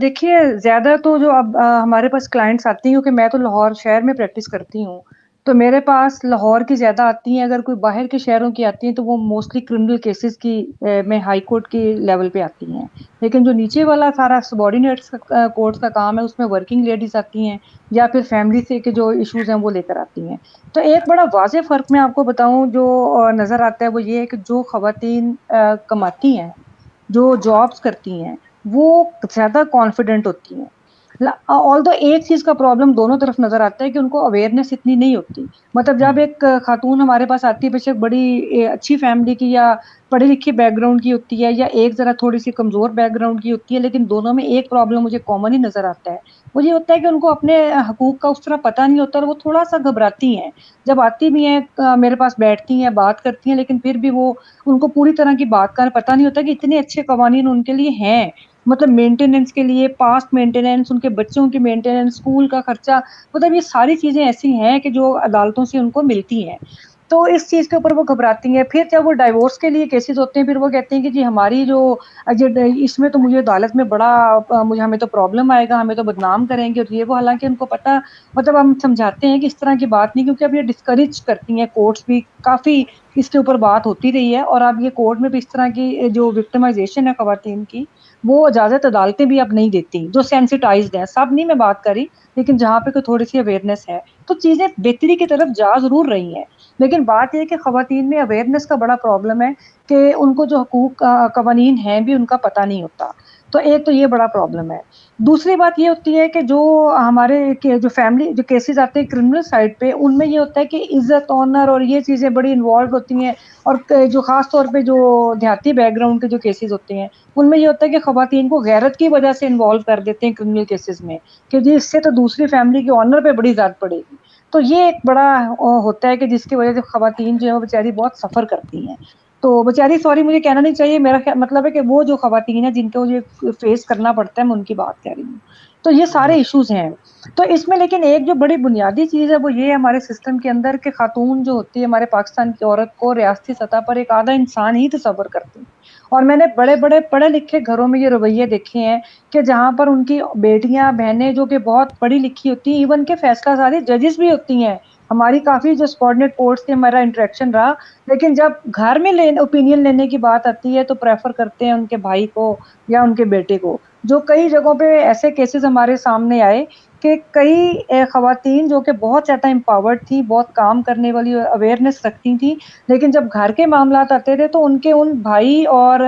دیکھیے زیادہ تو جو اب ہمارے پاس کلائنٹس آتی ہیں، کیونکہ میں تو لاہور شہر میں پریکٹس کرتی ہوں، تو میرے پاس لاہور کی زیادہ آتی ہیں. اگر کوئی باہر کے شہروں کی آتی ہیں تو وہ موسٹلی کرمنل کیسز کی میں ہائی کورٹ کی لیول پہ آتی ہیں. لیکن جو نیچے والا سارا سبارڈینیٹس کورٹس کا کام ہے اس میں ورکنگ لیڈیز آتی ہیں یا پھر فیملی سے کے جو ایشوز ہیں وہ لے کر آتی ہیں. تو ایک بڑا واضح فرق میں آپ کو بتاؤں جو نظر آتا ہے وہ یہ ہے کہ جو خواتین کماتی ہیں، جو جابس کرتی ہیں، وہ زیادہ کانفیڈنٹ ہوتی ہیں. آلدو ایک چیز کا پرابلم دونوں طرف نظر آتا ہے کہ ان کو اویئرنیس اتنی نہیں ہوتی. مطلب جب ایک خاتون ہمارے پاس آتی ہے، بے شک بڑی اچھی فیملی کی یا پڑھی لکھی بیک گراؤنڈ کی ہوتی ہے یا ایک ذرا تھوڑی سی کمزور بیک گراؤنڈ کی ہوتی ہے، لیکن دونوں میں ایک پرابلم مجھے کامن ہی نظر آتا ہے. وہ یہ ہوتا ہے کہ ان کو اپنے حقوق کا اس طرح پتہ نہیں ہوتا اور وہ تھوڑا سا گھبراتی ہیں. جب آتی بھی ہیں میرے پاس بیٹھتی ہیں، بات کرتی ہیں، لیکن پھر بھی وہ ان کو پوری طرح کی بات کا پتہ نہیں ہوتا کہ اتنے اچھے قوانین ان کے لیے ہیں. مطلب مینٹیننس کے لیے، پاسٹ مینٹیننس، ان کے بچوں کی مینٹیننس، اسکول کا خرچہ، مطلب یہ ساری چیزیں ایسی ہیں کہ جو عدالتوں سے ان کو ملتی ہیں. تو اس چیز کے اوپر وہ گھبراتی ہیں. پھر جب وہ ڈائیورس کے لیے کیسز ہوتے ہیں پھر وہ کہتے ہیں کہ جی ہماری جو اس میں تو مجھے عدالت میں بڑا ہمیں تو پرابلم آئے گا، ہمیں تو بدنام کریں گے. اور یہ وہ حالانکہ ان کو پتہ، مطلب ہم سمجھاتے ہیں کہ اس طرح کی بات نہیں، کیونکہ اب یہ ڈسکریج کرتی ہیں. کورٹس بھی کافی اس کے اوپر بات ہوتی رہی ہے اور اب یہ کورٹ میں بھی اس طرح کی جو وکٹمائزیشن ہے خواتین کی وہ اجازت عدالتیں بھی اب نہیں دیتی جو سینسٹائزڈ ہیں. سب نہیں میں بات کری، لیکن جہاں پہ کوئی تھوڑی سی اویئرنیس ہے تو چیزیں بہتری کی طرف جا ضرور رہی ہیں. لیکن بات یہ کہ خواتین میں اویئرنیس کا بڑا پرابلم ہے کہ ان کو جو حقوق قوانین ہیں بھی ان کا پتہ نہیں ہوتا. تو ایک تو یہ بڑا پرابلم ہے. دوسری بات یہ ہوتی ہے کہ جو ہمارے جو فیملی جو کیسز آتے ہیں کرمنل سائڈ پہ، ان میں یہ ہوتا ہے کہ عزت، آنر اور یہ چیزیں بڑی انوالو ہوتی ہیں. اور جو خاص طور پہ جو دیہاتی بیک گراؤنڈ کے جو کیسز ہوتے ہیں ان میں یہ ہوتا ہے کہ خواتین کو غیرت کی وجہ سے انوالو کر دیتے ہیں کرمنل کیسز میں کہ جی اس سے تو دوسری فیملی کے آنر پہ بڑی زیادہ پڑے گی. تو یہ ایک بڑا ہوتا ہے کہ جس کی وجہ سے خواتین جو ہے وہ بیچاری بہت سفر کرتی ہیں. تو بیچاری، سوری مجھے کہنا نہیں چاہیے، میرا مطلب ہے کہ وہ جو خواتین ہیں جن کو یہ فیس کرنا پڑتا ہے میں ان کی بات کہہ رہی ہوں. تو یہ سارے ایشوز ہیں. تو اس میں لیکن ایک جو بڑی بنیادی چیز ہے وہ یہ ہے ہمارے سسٹم کے اندر کہ خاتون جو ہوتی ہے ہمارے پاکستان کی عورت کو ریاستی سطح پر ایک آدھا انسان ہی تصور کرتی ہیں. اور میں نے بڑے بڑے پڑھے لکھے گھروں میں یہ رویے دیکھے ہیں کہ جہاں پر ان کی بیٹیاں، بہنیں جو کہ بہت پڑھی لکھی ہوتی ہیں، ایون کہ فیصلہ سازی ججز بھی ہوتی ہیں، ہماری کافی جو سبارڈینیٹ پورٹس تھے ہمارا انٹریکشن رہا، لیکن جب گھر میں اوپینین لینے کی بات آتی ہے تو پریفر کرتے ہیں ان کے بھائی کو یا ان کے بیٹے کو. جو کئی جگہوں پہ ایسے کیسز ہمارے سامنے آئے کہ کئی خواتین جو کہ بہت زیادہ امپاورڈ تھیں، بہت کام کرنے والی اویئرنیس رکھتی تھیں، لیکن جب گھر کے معاملات آتے تھے تو ان بھائی اور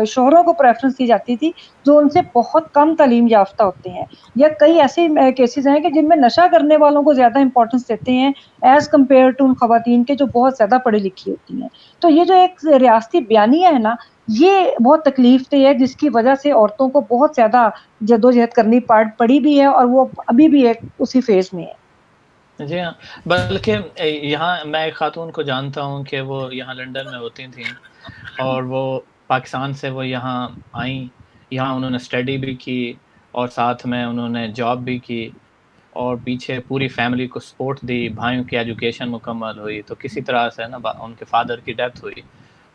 شوہروں کو پریفرنس دی جاتی تھی جو ان سے بہت کم تعلیم یافتہ ہوتے ہیں. یا کئی ایسے کیسز ہیں کہ جن میں نشہ کرنے والوں کو زیادہ امپورٹنس دیتے ہیں ایز کمپیئر ٹو ان خواتین کے جو بہت زیادہ پڑھی لکھی ہوتی ہیں. تو یہ جو ایک ریاستی بیانیہ ہے نا، یہ بہت تکلیف دہ ہے، جس کی وجہ سے عورتوں کو بہت زیادہ جدوجہد کرنی پڑی بھی ہے، اور وہ ابھی بھی ایک اسی فیز میں ہے. جی ہاں، بلکہ یہاں میں ایک خاتون کو جانتا ہوں کہ وہ یہاں لنڈن میں ہوتی تھیں اور وہ پاکستان سے وہ یہاں آئیں، یہاں انہوں نے اسٹڈی بھی کی اور ساتھ میں انہوں نے جاب بھی کی اور پیچھے پوری فیملی کو سپورٹ دی، بھائیوں کی ایجوکیشن مکمل ہوئی. تو کسی طرح سے نا ان کے فادر کی ڈیتھ ہوئی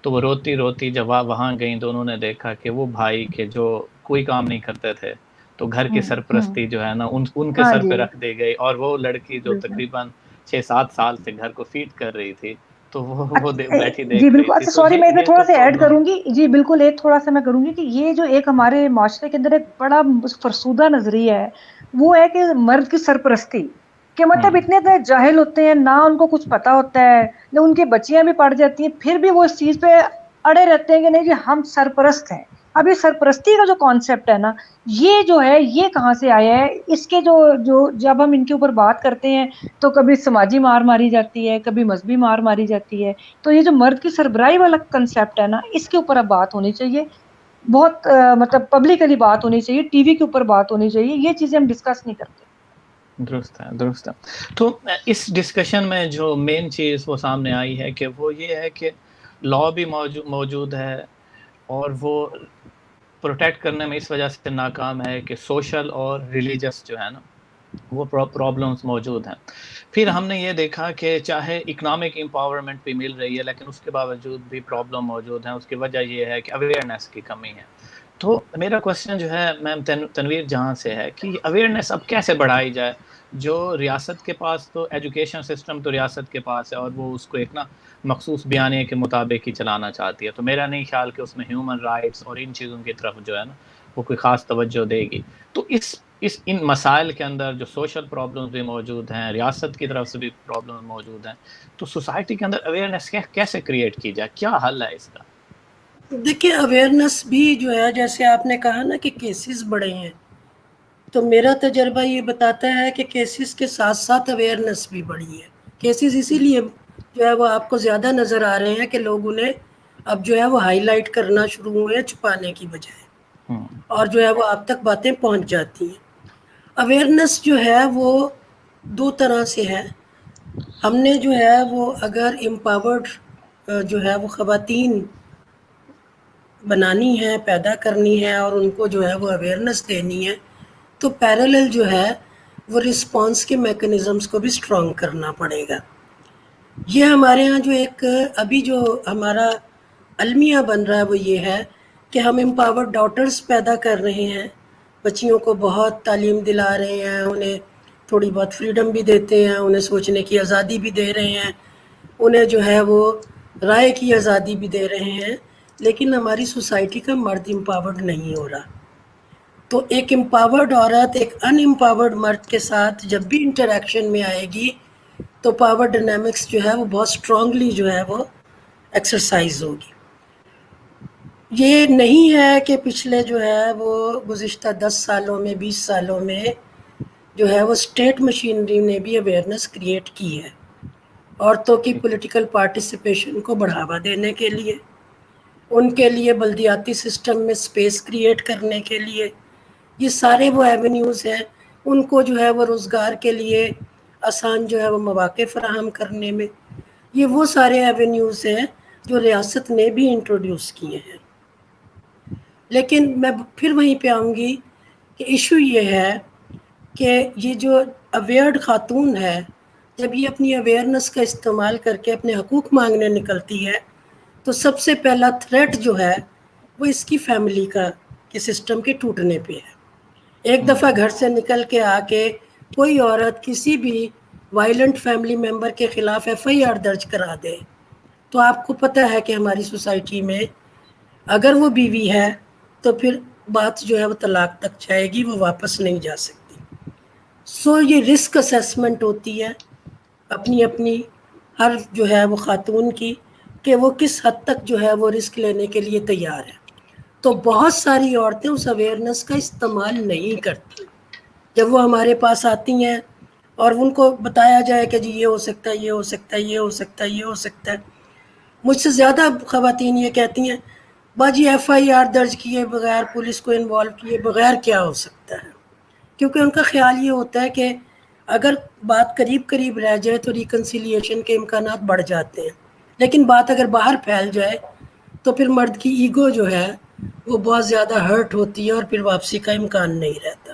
تو وہ روتی روتی جب وہاں گئیں تو انہوں نے دیکھا کہ وہ بھائی کے جو کوئی کام نہیں کرتے تھے تو گھر کی سرپرستی جو ہے نا ان کے ہاں سر جی، پہ رکھ دی گئی، اور وہ لڑکی جو بالکل. تقریباً 6-7 سال سے گھر کو فیڈ کر رہی تھی تو وہ بیٹھی جی دیکھ رہی بالکل. تھی. اچھا تو سوری، میں ادھر یہ تھوڑا تو سا ایڈ پرابلم. کروں گی. جی بالکل، ایک تھوڑا سا میں کروں گی کہ یہ جو ایک ہمارے معاشرے کے اندر ایک بڑا فرسودہ نظریہ ہے وہ ہے کہ مرد کی سرپرستی، کہ مطلب اتنے جاہل ہوتے ہیں، نہ ان کو کچھ پتا ہوتا ہے، نہ ان کی بچیاں بھی پڑھ جاتی ہیں، پھر بھی وہ اس چیز پہ اڑے رہتے ہیں کہ نہیں جی ہم سرپرست ہیں. اب یہ سرپرستی کا جو کانسیپٹ ہے نا، یہ جو ہے یہ کہاں سے آیا ہے؟ اس کے جو جب ہم ان کے اوپر بات کرتے ہیں تو کبھی سماجی مار ماری جاتی ہے، کبھی مذہبی مار ماری جاتی ہے. تو یہ جو مرد کی سربراہی والا کنسیپٹ ہے نا، اس کے اوپر اب بات ہونی چاہیے، بہت مطلب پبلکلی بات ہونی چاہیے، ٹی وی کے اوپر بات ہونی چاہیے. یہ چیزیں ہم ڈسکس نہیں کرتے. درست ہے. تو اس ڈسکشن میں جو مین چیز وہ سامنے آئی ہے کہ وہ یہ ہے کہ لا بھی موجود ہے اور وہ پروٹیکٹ کرنے میں اس وجہ سے ناکام ہے کہ سوشل اور ریلیجس جو ہے نا وہ پرابلمس موجود ہیں. پھر ہم نے یہ دیکھا کہ چاہے اکنامک امپاورمنٹ بھی مل رہی ہے لیکن اس کے باوجود بھی پرابلم موجود ہیں. اس کی وجہ یہ ہے کہ اویئرنیس کی کمی ہے. تو میرا کوشچن جو ہے میم تنویر جہاں سے ہے کہ اویئرنیس اب کیسے بڑھائی جائے؟ جو ریاست کے پاس تو ایجوکیشن سسٹم تو ریاست کے پاس ہے اور وہ اس کو ایک نا مخصوص بیانیے کے مطابق ہی چلانا چاہتی ہے. تو میرا نہیں خیال کہ اس میں ہیومن رائٹس اور ان چیزوں کی طرف جو ہے نا وہ کوئی خاص توجہ دے گی. تو ان مسائل کے اندر جو سوشل پرابلمز بھی موجود ہیں، ریاست کی طرف سے بھی پرابلم موجود ہیں، تو سوسائٹی کے اندر اویئرنیس کیسے کریٹ کی جائے؟ کیا حل ہے اس کا؟ دیکھیں اویئرنیس بھی جو ہے جیسے آپ نے کہا نا کہ کیسز بڑھے ہیں، تو میرا تجربہ یہ بتاتا ہے کہ کیسز کے ساتھ ساتھ اویئرنیس بھی بڑھی ہے. کیسز اسی لیے جو ہے وہ آپ کو زیادہ نظر آ رہے ہیں کہ لوگ انہیں اب جو ہے وہ ہائی لائٹ کرنا شروع ہوئے ہیں چھپانے کی بجائے، اور جو ہے وہ آپ تک باتیں پہنچ جاتی ہیں. اویئرنیس جو ہے وہ 2 طرح سے ہے. ہم نے جو ہے وہ اگر امپاورڈ جو ہے وہ خواتین بنانی ہے، پیدا کرنی ہے اور ان کو جو ہے وہ اویئرنیس دینی ہے تو پیرالل جو ہے وہ رسپانس کے میکنزمز کو بھی سٹرونگ کرنا پڑے گا. یہ ہمارے ہاں جو ایک ابھی جو ہمارا المیہ بن رہا ہے وہ یہ ہے کہ ہم امپاورڈ ڈاٹرز پیدا کر رہے ہیں، بچیوں کو بہت تعلیم دلا رہے ہیں، انہیں تھوڑی بہت فریڈم بھی دیتے ہیں، انہیں سوچنے کی آزادی بھی دے رہے ہیں، انہیں جو ہے وہ رائے کی آزادی بھی دے رہے ہیں، لیکن ہماری سوسائٹی کا مرد امپاورڈ نہیں ہو رہا. تو ایک امپاورڈ عورت ایک ان امپاورڈ مرد کے ساتھ جب بھی انٹریکشن میں آئے گی تو پاور ڈائنامکس جو ہے وہ بہت اسٹرانگلی جو ہے وہ ایکسرسائز ہوگی. یہ نہیں ہے کہ پچھلے جو ہے وہ گزشتہ 10 سالوں میں 20 سالوں میں جو ہے وہ اسٹیٹ مشینری نے بھی اویئرنیس کریٹ کی ہے عورتوں کی پولیٹیکل پارٹیسپیشن کو بڑھاوا دینے کے لیے، ان کے لیے بلدیاتی سسٹم میں سپیس کریٹ کرنے کے لیے. یہ سارے وہ ایونیوز ہیں، ان کو جو ہے وہ روزگار کے لیے آسان جو ہے وہ مواقع فراہم کرنے میں. یہ وہ سارے ایونیوز ہیں جو ریاست نے بھی انٹروڈیوس کیے ہیں. لیکن میں پھر وہیں پہ آؤں گی کہ ایشو یہ ہے کہ یہ جو اویئرڈ خاتون ہے جب یہ اپنی اویئرنیس کا استعمال کر کے اپنے حقوق مانگنے نکلتی ہے تو سب سے پہلا تھریٹ جو ہے وہ اس کی فیملی کا کہ سسٹم کے ٹوٹنے پہ ہے. ایک دفعہ گھر سے نکل کے آ کے کوئی عورت کسی بھی وائلنٹ فیملی ممبر کے خلاف FIR درج کرا دے، تو آپ کو پتہ ہے کہ ہماری سوسائٹی میں اگر وہ بیوی ہے تو پھر بات جو ہے وہ طلاق تک جائے گی، وہ واپس نہیں جا سکتی۔ سو یہ رسک اسیسمنٹ ہوتی ہے اپنی اپنی ہر جو ہے وہ خاتون کی، کہ وہ کس حد تک جو ہے وہ رسک لینے کے لیے تیار ہے۔ تو بہت ساری عورتیں اس اویئرنیس کا استعمال نہیں کرتی۔ جب وہ ہمارے پاس آتی ہیں اور ان کو بتایا جائے کہ جی یہ ہو سکتا ہے، یہ ہو سکتا ہے، یہ ہو سکتا ہے، یہ ہو سکتا ہے، مجھ سے زیادہ خواتین یہ کہتی ہیں باجی FIR درج کیے بغیر، پولیس کو انوالو کیے بغیر کیا ہو سکتا ہے، کیونکہ ان کا خیال یہ ہوتا ہے کہ اگر بات قریب قریب رہ جائے تو ریکنسیلیشن کے امکانات بڑھ جاتے ہیں، لیکن بات اگر باہر پھیل جائے تو پھر مرد کی ایگو جو ہے وہ بہت زیادہ ہرٹ ہوتی ہے اور پھر واپسی کا امکان نہیں رہتا۔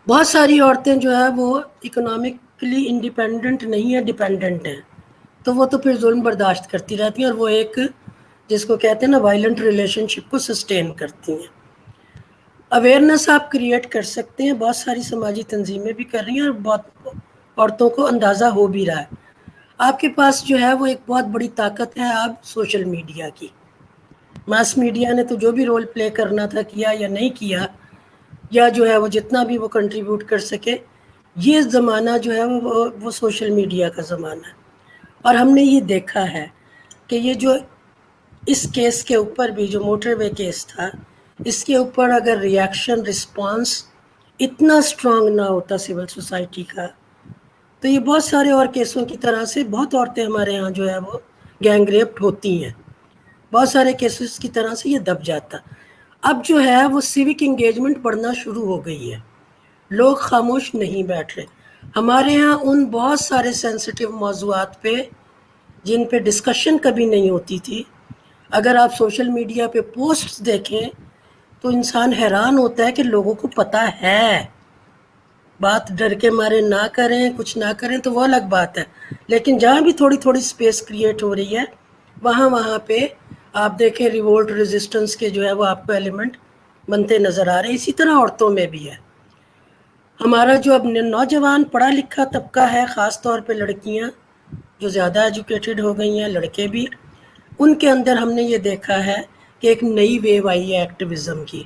بہت ساری عورتیں جو ہے وہ اکنامکلی انڈیپینڈنٹ نہیں ہیں، ڈیپینڈنٹ ہیں، تو وہ تو پھر ظلم برداشت کرتی رہتی ہیں اور وہ ایک جس کو کہتے ہیں نا وائلنٹ ریلیشن شپ کو سسٹین کرتی ہیں۔ اویئرنیس آپ کریٹ کر سکتے ہیں، بہت ساری سماجی تنظیمیں بھی کر رہی ہیں اور بہت عورتوں کو اندازہ ہو بھی رہا ہے۔ آپ کے پاس جو ہے وہ ایک بہت بڑی طاقت ہے آپ سوشل میڈیا کی۔ ماس میڈیا نے تو جو بھی رول پلے کرنا تھا کیا یا نہیں کیا، یا جو ہے وہ جتنا بھی وہ کنٹریبیوٹ کر سکے، یہ زمانہ جو ہے وہ سوشل میڈیا کا زمانہ ہے۔ اور ہم نے یہ دیکھا ہے کہ یہ جو اس کیس کے اوپر بھی جو موٹر وے کیس تھا، اس کے اوپر اگر ریاکشن رسپانس اتنا اسٹرانگ نہ ہوتا سول سوسائٹی کا، تو یہ بہت سارے اور کیسوں کی طرح سے بہت عورتیں ہمارے ہاں جو ہے وہ گینگ ریپڈ ہوتی ہیں، بہت سارے کیسز کی طرح سے یہ دب جاتا۔ اب جو ہے وہ سیوک انگیجمنٹ بڑھنا شروع ہو گئی ہے، لوگ خاموش نہیں بیٹھ رہے۔ ہمارے ہاں ان بہت سارے سینسٹیو موضوعات پہ جن پہ ڈسکشن کبھی نہیں ہوتی تھی، اگر آپ سوشل میڈیا پہ پوسٹس دیکھیں تو انسان حیران ہوتا ہے کہ لوگوں کو پتہ ہے۔ بات ڈر کے مارے نہ کریں، کچھ نہ کریں تو وہ الگ بات ہے، لیکن جہاں بھی تھوڑی تھوڑی سپیس کریٹ ہو رہی ہے وہاں پہ آپ دیکھیں ریوولٹ ریزسٹنس کے جو ہے وہ آپ کو ایلیمنٹ بنتے نظر آ رہے ہیں۔ اسی طرح عورتوں میں بھی ہے۔ ہمارا جو اب نوجوان پڑھا لکھا طبقہ ہے، خاص طور پہ لڑکیاں جو زیادہ ایجوکیٹڈ ہو گئی ہیں، لڑکے بھی، ان کے اندر ہم نے یہ دیکھا ہے کہ ایک نئی ویو آئی ہے ایکٹیویزم کی،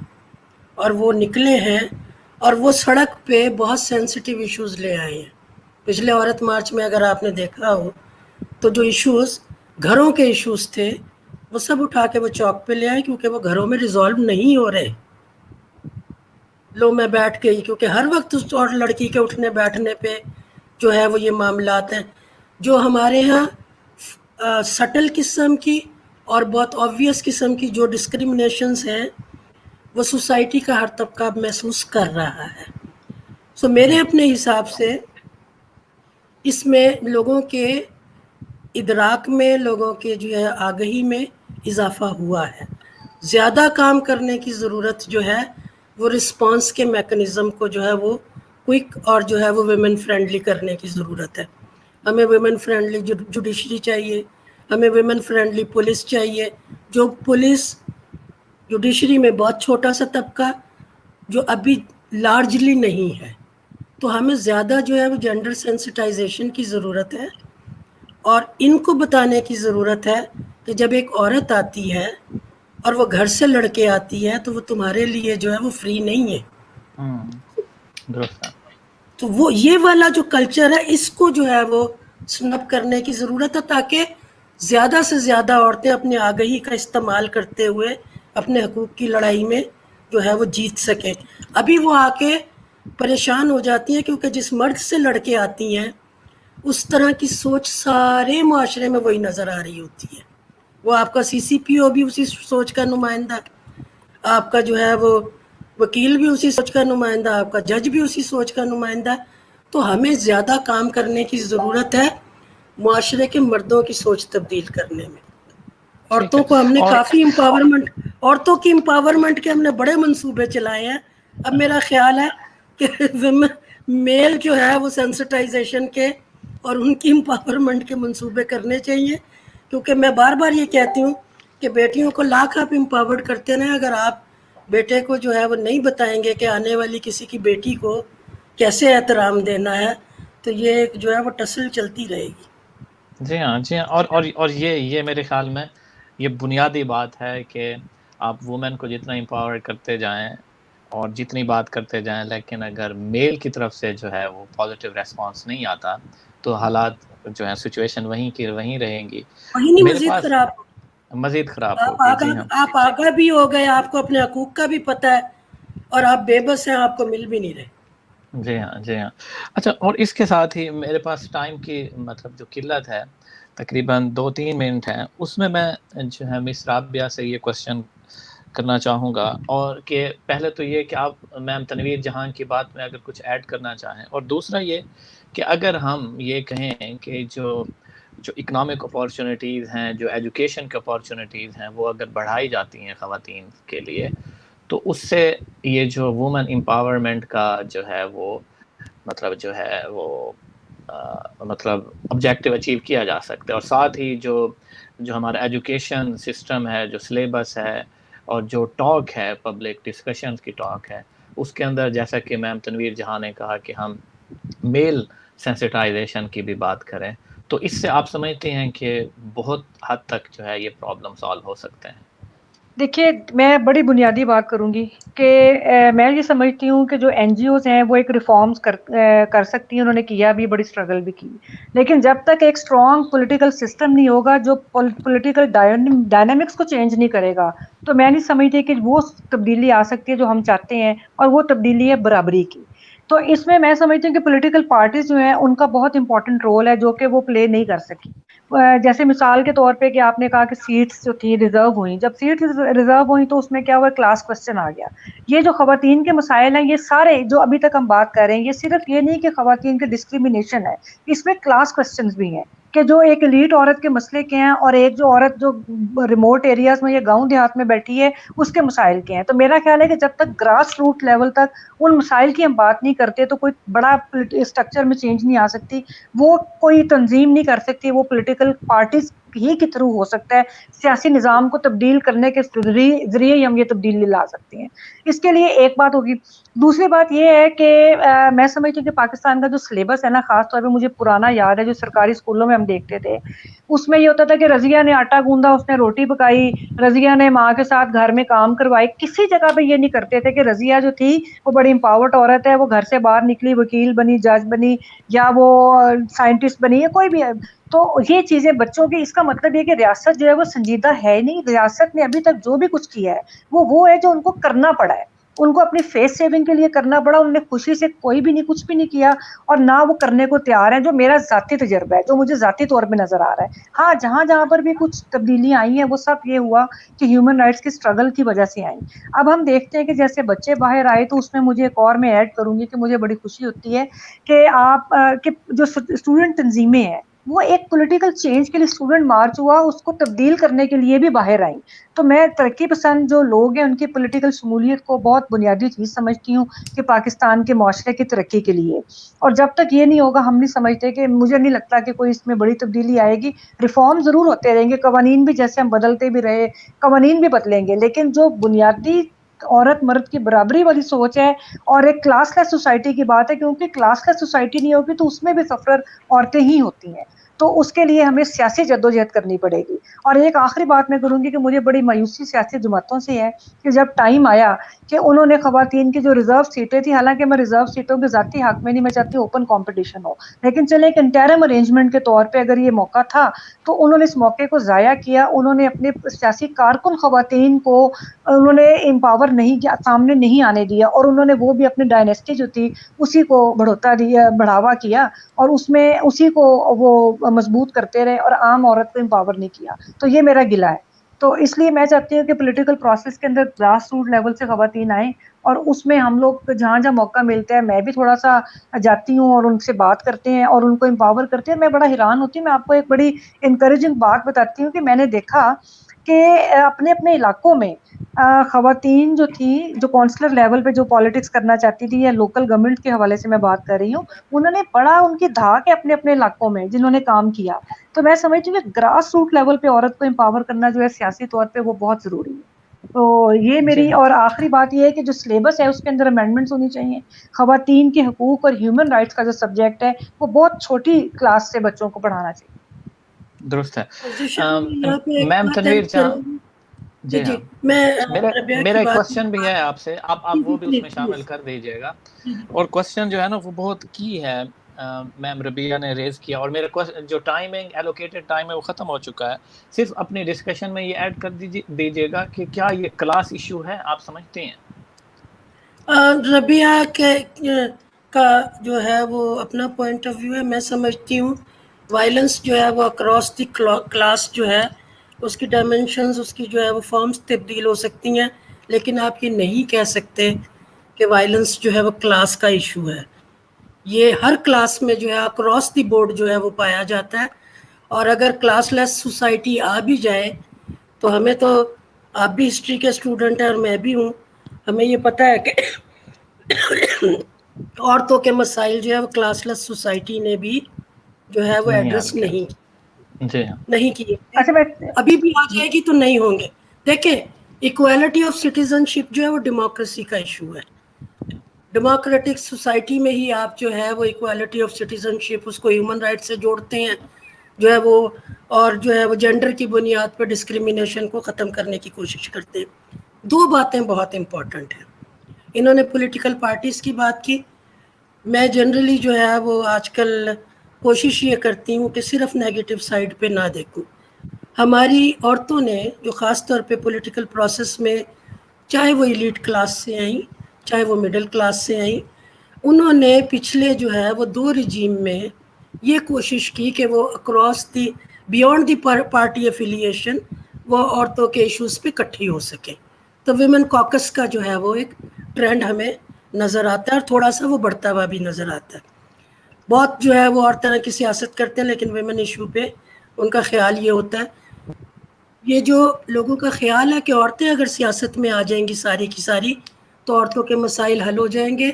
اور وہ نکلے ہیں اور وہ سڑک پہ بہت سینسٹیو ایشوز لے آئے ہیں۔ پچھلے عورت مارچ میں اگر آپ نے دیکھا ہو تو جو ایشوز گھروں کے ایشوز تھے وہ سب اٹھا کے وہ چوک پہ لے آئے، کیونکہ وہ گھروں میں ریزالو نہیں ہو رہے۔ لو میں بیٹھ گئی، کیونکہ ہر وقت اس اور لڑکی کے اٹھنے بیٹھنے پہ جو ہے وہ یہ معاملات ہیں جو ہمارے ہاں سٹل قسم کی اور بہت آبویس قسم کی جو ڈسکریمنیشنز ہیں وہ سوسائٹی کا ہر طبقہ محسوس کر رہا ہے۔ سو میرے اپنے حساب سے اس میں لوگوں کے ادراک میں، لوگوں کے جو ہے آگہی میں اضافہ ہوا ہے۔ زیادہ کام کرنے کی ضرورت جو ہے وہ رسپانس کے میکنزم کو جو ہے وہ کوئک اور جو ہے وہ ویمن فرینڈلی کرنے کی ضرورت ہے۔ ہمیں ویمن فرینڈلی جوڈیشری چاہیے، ہمیں ویمن فرینڈلی پولیس چاہیے۔ جو پولیس جوڈیشری میں بہت چھوٹا سا طبقہ جو ابھی لارجلی نہیں ہے، تو ہمیں زیادہ جو ہے وہ جینڈر سینسٹائزیشن کی ضرورت ہے، اور ان کو بتانے کی ضرورت ہے کہ جب ایک عورت آتی ہے اور وہ گھر سے لڑکے آتی ہے تو وہ تمہارے لیے جو ہے وہ فری نہیں ہے۔ درست ہے۔ تو وہ یہ والا جو کلچر ہے اس کو جو ہے وہ سنپ کرنے کی ضرورت ہے، تاکہ زیادہ سے زیادہ عورتیں اپنی آگہی کا استعمال کرتے ہوئے اپنے حقوق کی لڑائی میں جو ہے وہ جیت سکیں۔ ابھی وہ آ کے پریشان ہو جاتی ہیں کیونکہ جس مرد سے لڑکے آتی ہیں اس طرح کی سوچ سارے معاشرے میں وہی نظر آ رہی ہوتی ہے۔ وہ آپ کا CCPO بھی اسی سوچ کا نمائندہ، آپ کا جو ہے وہ وکیل بھی اسی سوچ کا نمائندہ، آپ کا جج بھی اسی سوچ کا نمائندہ۔ تو ہمیں زیادہ کام کرنے کی ضرورت ہے معاشرے کے مردوں کی سوچ تبدیل کرنے میں۔ عورتوں کو ہم نے کافی امپاورمنٹ، عورتوں کی امپاورمنٹ کے ہم نے بڑے منصوبے چلائے ہیں۔ اب میرا خیال ہے کہ میل جو ہے وہ سینسٹائزیشن کے اور ان کی امپاورمنٹ کے منصوبے کرنے چاہیے، کیونکہ میں بار بار یہ کہتی ہوں کہ بیٹیوں کو لاکھ آپ امپاورڈ کرتے رہیں، اگر آپ بیٹے کو جو ہے وہ نہیں بتائیں گے کہ آنے والی کسی کی بیٹی کو کیسے احترام دینا ہے، تو یہ جو ہے وہ ٹسل چلتی رہے گی. جی ہاں جی ہاں، اور یہ میرے خیال میں یہ بنیادی بات ہے کہ آپ وومن کو جتنا امپاور کرتے جائیں اور جتنی بات کرتے جائیں، لیکن اگر میل کی طرف سے جو ہے وہ پازیٹیو ریسپانس نہیں آتا تو حالات جو ہیں سچویشن وہیں کی وہیں رہیں گی. وہی نہیں میرے مزید پاس خراب. مزید خراب آپ ہوگی. جی آگاہ ہاں آپ آگاہ بھی ہو گئے، آپ کو اپنے حقوق کا بھی پتہ ہے، اور آپ بے بس ہیں، آپ کو مل بھی نہیں رہے. جی ہاں جی ہاں. اچھا، اور اس کے ساتھ ہی میرے پاس ٹائم کی مطلب جو قلت ہے، تقریباً 2-3 منٹ ہیں، اس میں جو ہے مس رابعہ سے یہ کوشچن کرنا چاہوں گا. اور کہ پہلے تو یہ کہ آپ میم تنویر جہان کی بات میں اگر کچھ ایڈ کرنا چاہیں، اور دوسرا یہ کہ اگر ہم یہ کہیں کہ جو اکنامک اپارچونیٹیز ہیں، جو ایجوکیشن کی اپارچونیٹیز ہیں، وہ اگر بڑھائی جاتی ہیں خواتین کے لیے، تو اس سے یہ جو وومن امپاورمنٹ کا جو ہے وہ مطلب جو ہے وہ مطلب آبجیکٹیو اچیو کیا جا سکتا ہے. اور ساتھ ہی جو ہمارا ایجوکیشن سسٹم ہے، جو سلیبس ہے، اور جو ٹاک ہے، پبلک ڈسکشنز کی ٹاک ہے، اس کے اندر جیسا کہ میم تنویر جہاں نے کہا کہ ہم میل سینسٹائزیشن کی بھی بات کریں، تو اس سے آپ سمجھتے ہیں کہ بہت حد تک جو ہے یہ پرابلم سالو ہو سکتے ہیں. دیکھیے، میں بڑی بنیادی بات کروں گی کہ میں یہ سمجھتی ہوں کہ جو این جی اوز ہیں وہ ایک ریفارمز کر سکتی ہیں، انہوں نے کیا بھی، بڑی اسٹرگل بھی کی، لیکن جب تک ایک اسٹرانگ پولیٹیکل سسٹم نہیں ہوگا جو پولیٹیکل ڈائنامکس کو چینج نہیں کرے گا، تو میں نہیں سمجھتی کہ وہ تبدیلی آ سکتی ہے جو ہم چاہتے ہیں، اور وہ تبدیلی ہے برابری کی. تو اس میں سمجھتی ہوں کہ پولیٹیکل پارٹیز جو ہیں ان کا بہت امپورٹنٹ رول ہے جو کہ وہ پلے نہیں کر سکی. جیسے مثال کے طور پہ کہ آپ نے کہا کہ سیٹس جو تھی ریزرو ہوئیں، جب سیٹس ریزرو ہوئیں تو اس میں کیا ہوا، کلاس کوسچن آ گیا. یہ جو خواتین کے مسائل ہیں، یہ سارے جو ابھی تک ہم بات کر رہے ہیں، یہ صرف یہ نہیں کہ خواتین کے ڈسکریمنیشن ہے، اس میں کلاس کوسچنز بھی ہیں کہ جو ایک ایلیٹ عورت کے مسئلے کے ہیں اور ایک جو عورت جو ریموٹ ایریاز میں یا گاؤں دیہات میں بیٹھی ہے اس کے مسائل کے ہیں. تو میرا خیال ہے کہ جب تک گراس روٹ لیول تک ان مسائل کی ہم بات نہیں کرتے تو کوئی بڑا اسٹرکچر میں چینج نہیں آ سکتی. وہ کوئی تنظیم نہیں کر سکتی، وہ پولیٹیکل پارٹیز ہی کے تھرو ہو سکتا ہے. سیاسی نظام کو تبدیل کرنے کے ذریعے ہی ہم یہ تبدیلی لا سکتے ہیں. اس کے لیے ایک بات ہوگی. دوسری بات یہ ہے کہ میں سمجھتی ہوں کہ پاکستان کا جو سلیبس ہے نا، خاص طور پہ مجھے پرانا یاد ہے جو سرکاری اسکولوں میں ہم دیکھتے تھے، اس میں یہ ہوتا تھا کہ رضیہ نے آٹا گوندا، اس نے روٹی پکائی، رضیہ نے ماں کے ساتھ گھر میں کام کروائی. کسی جگہ پہ یہ نہیں کرتے تھے کہ رضیہ جو تھی وہ بڑی امپاورڈ عورت ہے، وہ گھر سے باہر نکلی، وکیل بنی، جج بنی، یا وہ سائنٹسٹ بنی ہے، کوئی بھی ہے. تو یہ چیزیں بچوں کی، اس کا مطلب یہ کہ ریاست جو ہے وہ سنجیدہ ہے ہی نہیں. ریاست نے ابھی تک جو بھی کچھ کیا ہے وہ ہے جو ان کو کرنا پڑا ہے، ان کو اپنی فیس سیونگ کے لیے کرنا پڑا. انہوں نے خوشی سے کوئی بھی نہیں، کچھ بھی نہیں کیا، اور نہ وہ کرنے کو تیار ہیں، جو میرا ذاتی تجربہ ہے، جو مجھے ذاتی طور پہ نظر آ رہا ہے. ہاں، جہاں پر بھی کچھ تبدیلیاں آئی ہیں وہ سب یہ ہوا کہ ہیومن رائٹس کی اسٹرگل کی وجہ سے آئیں. اب ہم دیکھتے ہیں کہ جیسے بچے باہر آئے تو اس میں مجھے ایک اور میں ایڈ کروں گی کہ مجھے بڑی خوشی ہوتی ہے کہ آپ کہ جو اسٹوڈنٹ تنظیمیں ہیں وہ ایک پولیٹیکل چینج کے لیے اسٹوڈنٹ مارچ ہوا، اس کو تبدیل کرنے کے لیے بھی باہر آئیں. تو میں ترقی پسند جو لوگ ہیں ان کی پولیٹیکل شمولیت کو بہت بنیادی چیز سمجھتی ہوں کہ پاکستان کے معاشرے کی ترقی کے لیے. اور جب تک یہ نہیں ہوگا، ہم نہیں سمجھتے کہ، مجھے نہیں لگتا کہ کوئی اس میں بڑی تبدیلی آئے گی. ریفارم ضرور ہوتے رہیں گے، قوانین بھی جیسے ہم بدلتے بھی رہے، قوانین بھی بدلیں گے، لیکن جو بنیادی عورت مرد کی برابری والی سوچ ہے اور ایک کلاس لیس سوسائٹی کی بات ہے، کیونکہ کلاس لیس سوسائٹی نہیں ہوگی تو اس میں بھی سفر عورتیں ہی ہوتی ہیں. تو اس کے لیے ہمیں سیاسی جدوجہد کرنی پڑے گی. اور ایک آخری بات میں کروں گی کہ مجھے بڑی مایوسی سیاسی جماعتوں سے ہے کہ جب ٹائم آیا کہ انہوں نے خواتین کی جو ریزرو سیٹیں تھیں، حالانکہ میں ریزرو سیٹوں کے ذاتی حق میں نہیں، میں چاہتی ہوں اوپن کمپٹیشن ہو، لیکن چلے ایک انٹرم ارینجمنٹ کے طور پہ اگر یہ موقع تھا تو انہوں نے اس موقع کو ضائع کیا. انہوں نے اپنے سیاسی کارکن خواتین کو انہوں نے امپاور نہیں کیا، سامنے نہیں آنے دیا، اور انہوں نے وہ بھی اپنی ڈائنیسٹی جو تھی اسی کو بڑھاوا کیا، اور اس میں اسی کو وہ مضبوط کرتے رہے اور عام عورت کو امپاور نہیں کیا. تو یہ میرا گلہ ہے. تو اس لیے میں چاہتی ہوں کہ پولیٹیکل پروسیس کے اندر گراس روٹ لیول سے خواتین آئیں، اور اس میں ہم لوگ جہاں جہاں موقع ملتا ہے میں بھی تھوڑا سا جاتی ہوں اور ان سے بات کرتے ہیں اور ان کو امپاور کرتے ہیں. میں بڑا حیران ہوتی ہوں. میں آپ کو ایک بڑی انکریجنگ بات بتاتی ہوں کہ میں نے دیکھا کہ اپنے اپنے علاقوں میں خواتین جو تھی، جو کونسلر لیول پہ جو پالیٹکس کرنا چاہتی تھی، یا لوکل گورنمنٹ کے حوالے سے میں بات کر رہی ہوں، انہوں نے بڑا ان کی دھاک ہے اپنے اپنے علاقوں میں جنہوں نے کام کیا. تو میں سمجھتی ہوں کہ گراس روٹ لیول پہ عورت کو امپاور کرنا جو ہے سیاسی طور پہ وہ بہت ضروری ہے. تو یہ میری اور آخری بات یہ ہے کہ جو سلیبس ہے اس کے اندر امینڈمنٹس ہونی چاہیے. خواتین کے حقوق اور ہیومن رائٹس کا جو سبجیکٹ ہے وہ بہت چھوٹی کلاس سے بچوں کو پڑھانا چاہیے. درست ہے. یہاں پہ ایک میم بات تنویر ایڈ جہاں، کروں. جی ہاں، میں ربیہ میرا کی ایک بات کوشچن بھی ہے آپ سے، آپ وہ بھی اس میں شامل کر دیجیے گا. اور کوشچن جو ہے نا وہ بہت کی ہے، میم ربیہ نے ریز کیا، اور میرا جو ٹائمنگ ایلوکیٹڈ ٹائم ہے وہ ختم ہو چکا ہے. صرف اپنی ڈسکشن میں یہ ایڈ کر دیجیے گا کہ کیا یہ کلاس ایشو ہے، آپ سمجھتے ہیں؟ ربیہ کا جو ہے وہ اپنا پوائنٹ آف ویو ہے. میں سمجھتی ہوں وائلنس جو ہے وہ اکراس دی کلاس جو ہے اس کی ڈائمینشنز، اس کی جو ہے وہ فارمز تبدیل ہو سکتی ہیں، لیکن آپ یہ نہیں کہہ سکتے کہ وائلنس جو ہے وہ کلاس کا ایشو ہے. یہ ہر کلاس میں جو ہے اکراس دی بورڈ جو ہے وہ پایا جاتا ہے. اور اگر کلاس لیس سوسائٹی آ بھی جائے تو ہمیں تو، آپ بھی ہسٹری کے اسٹوڈنٹ ہیں اور میں بھی ہوں، ہمیں یہ پتہ ہے کہ عورتوں کے مسائل جو ہے وہ کلاس لیس سوسائٹی نے بھی جو ہے وہ نہیں ایڈریس حل کیا. جی ہاں. نہیں کیے. اچھا میں ابھی بھی آ جائے گی تو نہیں ہوں گے. دیکھیں، ایکویلٹی آف سٹیزن شپ جو ہے وہ ڈیموکریسی کا ایشو ہے. ڈیموکریٹک سوسائٹی میں ہی آپ جو ہے وہ ایکویلٹی آف سٹیزن شپ، اس کو ہیومن رائٹ سے جوڑتے ہیں جو ہے وہ، اور جو ہے وہ جینڈر کی بنیاد پر ڈسکریمنیشن کو ختم کرنے کی کوشش کرتے ہیں. دو باتیں بہت امپورٹنٹ ہیں. انہوں نے پولیٹیکل پارٹیز کی بات کی. میں جنرلی جو ہے وہ آج کل کوشش یہ کرتی ہوں کہ صرف نیگیٹو سائڈ پہ نہ دیکھوں. ہماری عورتوں نے جو خاص طور پہ پولیٹیکل پروسیس میں، چاہے وہ ایلیٹ کلاس سے آئیں چاہے وہ مڈل کلاس سے آئیں، انہوں نے پچھلے جو ہے وہ 2 رجیم میں یہ کوشش کی کہ وہ across the beyond the party affiliation وہ عورتوں کے ایشوز پہ اکٹھی ہو سکیں. تو ویمن کاکس کا جو ہے وہ ایک ٹرینڈ ہمیں نظر آتا ہے، اور تھوڑا سا وہ بڑھتا ہوا بھی نظر آتا ہے. بہت جو ہے وہ اور طرح کی سیاست کرتے ہیں، لیکن ویمن ایشو پہ ان کا خیال یہ ہوتا ہے، یہ جو لوگوں کا خیال ہے کہ عورتیں اگر سیاست میں آ جائیں گی ساری کی ساری تو عورتوں کے مسائل حل ہو جائیں گے.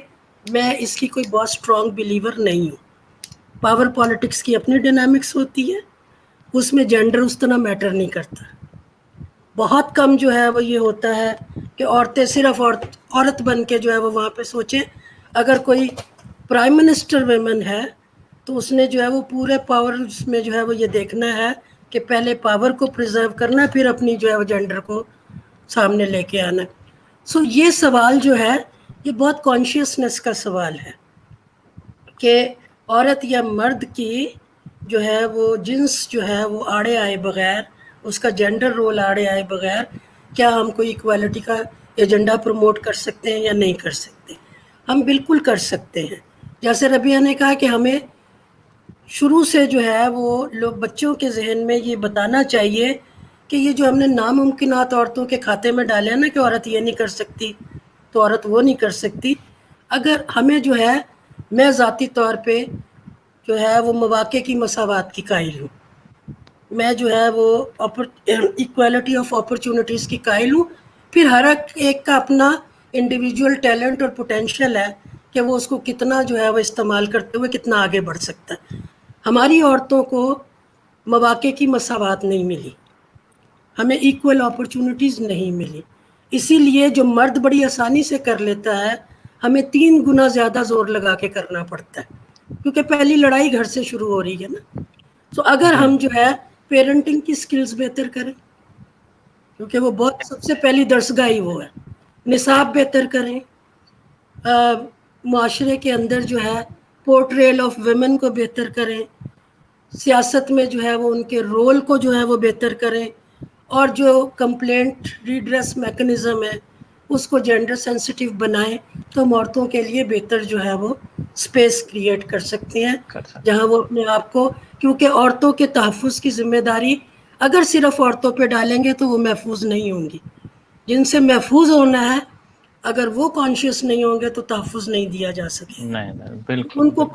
میں اس کی کوئی بہت اسٹرانگ بلیور نہیں ہوں. پاور پالیٹکس کی اپنی ڈائنامکس ہوتی ہے، اس میں جینڈر اس طرح میٹر نہیں کرتا. بہت کم جو ہے وہ یہ ہوتا ہے کہ عورتیں صرف عورت بن کے جو ہے وہ وہاں پہ سوچیں. اگر کوئی پرائم منسٹر ویمن ہے تو اس نے جو ہے وہ پورے پاور میں جو ہے وہ یہ دیکھنا ہے کہ پہلے پاور کو پریزرو کرنا، پھر اپنی جو ہے وہ جینڈر کو سامنے لے کے آنا. سو یہ سوال جو ہے یہ بہت کانشیسنس کا سوال ہے کہ عورت یا مرد کی جو ہے وہ جنس جو ہے وہ آڑے آئے بغیر، اس کا جینڈر رول آڑے آئے بغیر کیا ہم کوئی ایکویلٹی کا ایجنڈا پروموٹ کر سکتے ہیں یا نہیں کر سکتے؟ ہم بالکل کر سکتے ہیں. جیسے ربیہ نے کہا کہ ہمیں شروع سے جو ہے وہ لوگ بچوں کے ذہن میں یہ بتانا چاہیے کہ یہ جو ہم نے ناممکنات عورتوں کے کھاتے میں ڈالے ہیں نا کہ عورت یہ نہیں کر سکتی تو عورت وہ نہیں کر سکتی. اگر ہمیں جو ہے، میں ذاتی طور پہ جو ہے وہ مواقع کی مساوات کی قائل ہوں. میں جو ہے وہ ایکویلٹی آف اپرچونٹیز کی قائل ہوں. پھر ہر ایک کا اپنا انڈیویجول ٹیلنٹ اور پوٹینشیل ہے کہ وہ اس کو کتنا جو ہے وہ استعمال کرتے ہوئے کتنا آگے بڑھ سکتا ہے. ہماری عورتوں کو مواقع کی مساوات نہیں ملی، ہمیں ایکول اپرچونٹیز نہیں ملی. اسی لیے جو مرد بڑی آسانی سے کر لیتا ہے، ہمیں 3 گنا زیادہ زور لگا کے کرنا پڑتا ہے، کیونکہ پہلی لڑائی گھر سے شروع ہو رہی ہے نا. تو اگر جی ہم جو ہے پیرنٹنگ کی سکلز بہتر کریں، کیونکہ وہ بہت سب سے پہلی درسگاہ ہی وہ ہے، نصاب بہتر کریں، معاشرے کے اندر جو ہے پورٹریل آف ویمن کو بہتر کریں، سیاست میں جو ہے وہ ان کے رول کو جو ہے وہ بہتر کریں، اور جو کمپلینٹ ریڈریس میکنزم ہے اس کو جینڈر سینسٹیو بنائیں، تو ہم عورتوں کے لیے بہتر جو ہے وہ اسپیس کریٹ کر سکتے ہیں کر سکتے. جہاں وہ اپنے آپ کو، کیونکہ عورتوں کے تحفظ کی ذمہ داری اگر صرف عورتوں پہ ڈالیں گے تو وہ محفوظ نہیں ہوں گی. جن سے محفوظ ہونا ہے اگر وہ کانشیس نہیں ہوں گے تو تحفظ نہیں دیا جا سکے گا. نہیں بالکل ان کو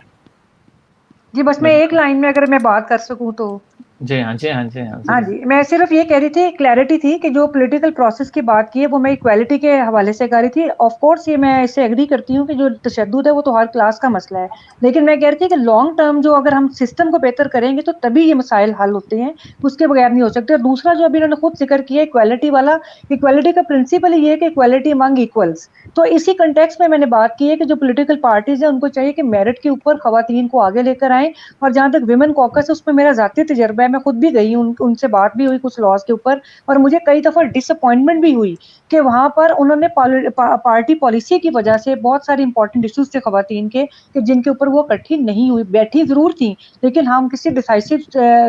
جی بس میں ایک بالکل. لائن میں اگر میں بات کر سکوں تو جی ہاں جی ہاں جی ہاں ہاں جی، میں صرف یہ کہہ رہی تھی، کلیئرٹی تھی کہ جو پولیٹیکل پروسیس کی بات کی ہے وہ میں ایکویلٹی کے حوالے سے کر رہی تھی. آف کورس یہ میں اس سے ایگری کرتی ہوں کہ جو تشدد ہے وہ تو ہر کلاس کا مسئلہ ہے، لیکن میں کہہ رہی تھی کہ لانگ ٹرم جو اگر ہم سسٹم کو بہتر کریں گے تو تبھی یہ مسائل حل ہوتے ہیں، اس کے بغیر نہیں ہو سکتے. اور دوسرا جو ابھی انہوں نے خود ذکر کیا ایکویلٹی والا، ایکویلٹی کا پرنسپل یہ ہے کہ ایکویلٹی امنگ ایکولس. تو اسی کنٹیکس میں نے بات کی ہے کہ جو پولیٹیکل پارٹیز ہیں ان کو چاہیے کہ میرٹ کے اوپر خواتین کو آگے لے کر آئیں. اور جہاں تک ویمن کوکس ہے اس میں میرا ذاتی تجربہ ہے، میں خود بھی گئی ہوں، ان سے بات بھی ہوئی کچھ لاز کے اوپر، اور مجھے کئی دفعہ ڈس اپوائنٹمنٹ بھی ہوئی کہ وہاں پر انہوں نے پارٹی پالیسی کی وجہ سے بہت سارے امپورٹنٹ ایشوز تھے خواتین کے کہ جن کے اوپر وہ اکٹھی نہیں ہوئی، بیٹھی ضرور تھیں لیکن ہم کسی ڈیسائسو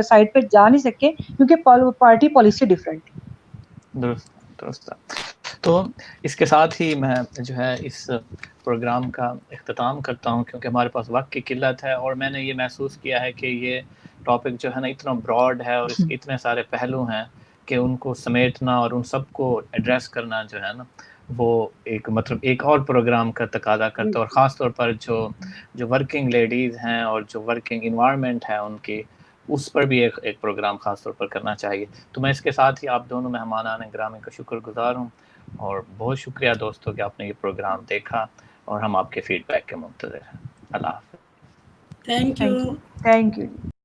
سائڈ پہ جا نہیں سکے کیونکہ پارٹی پالیسی ڈفرینٹ تھی. درست درست. تو اس کے ساتھ ہی میں جو ہے اس پروگرام کا اختتام کرتا ہوں کیونکہ ہمارے پاس وقت کی قلت ہے، اور میں نے یہ محسوس کیا ہے کہ یہ ٹاپک جو ہے نا اتنا براڈ ہے اور اس کے اتنے سارے پہلو ہیں کہ ان کو سمیٹنا اور ان سب کو ایڈریس کرنا جو ہے نا وہ ایک مطلب ایک اور پروگرام کا تقاضا کرتا ہے. اور خاص طور پر جو ورکنگ لیڈیز ہیں اور جو ورکنگ انوائرمنٹ ہے ان کی، اس پر بھی ایک پروگرام خاص طور پر کرنا چاہیے. تو میں اس کے ساتھ ہی آپ دونوں مہمانان گرامی کا شکر گزار ہوں، اور بہت شکریہ دوستوں کہ آپ نے یہ پروگرام دیکھا، اور ہم آپ کے فیڈ بیک کے منتظر ہیں. اللہ حافظ. Thank you. Thank you.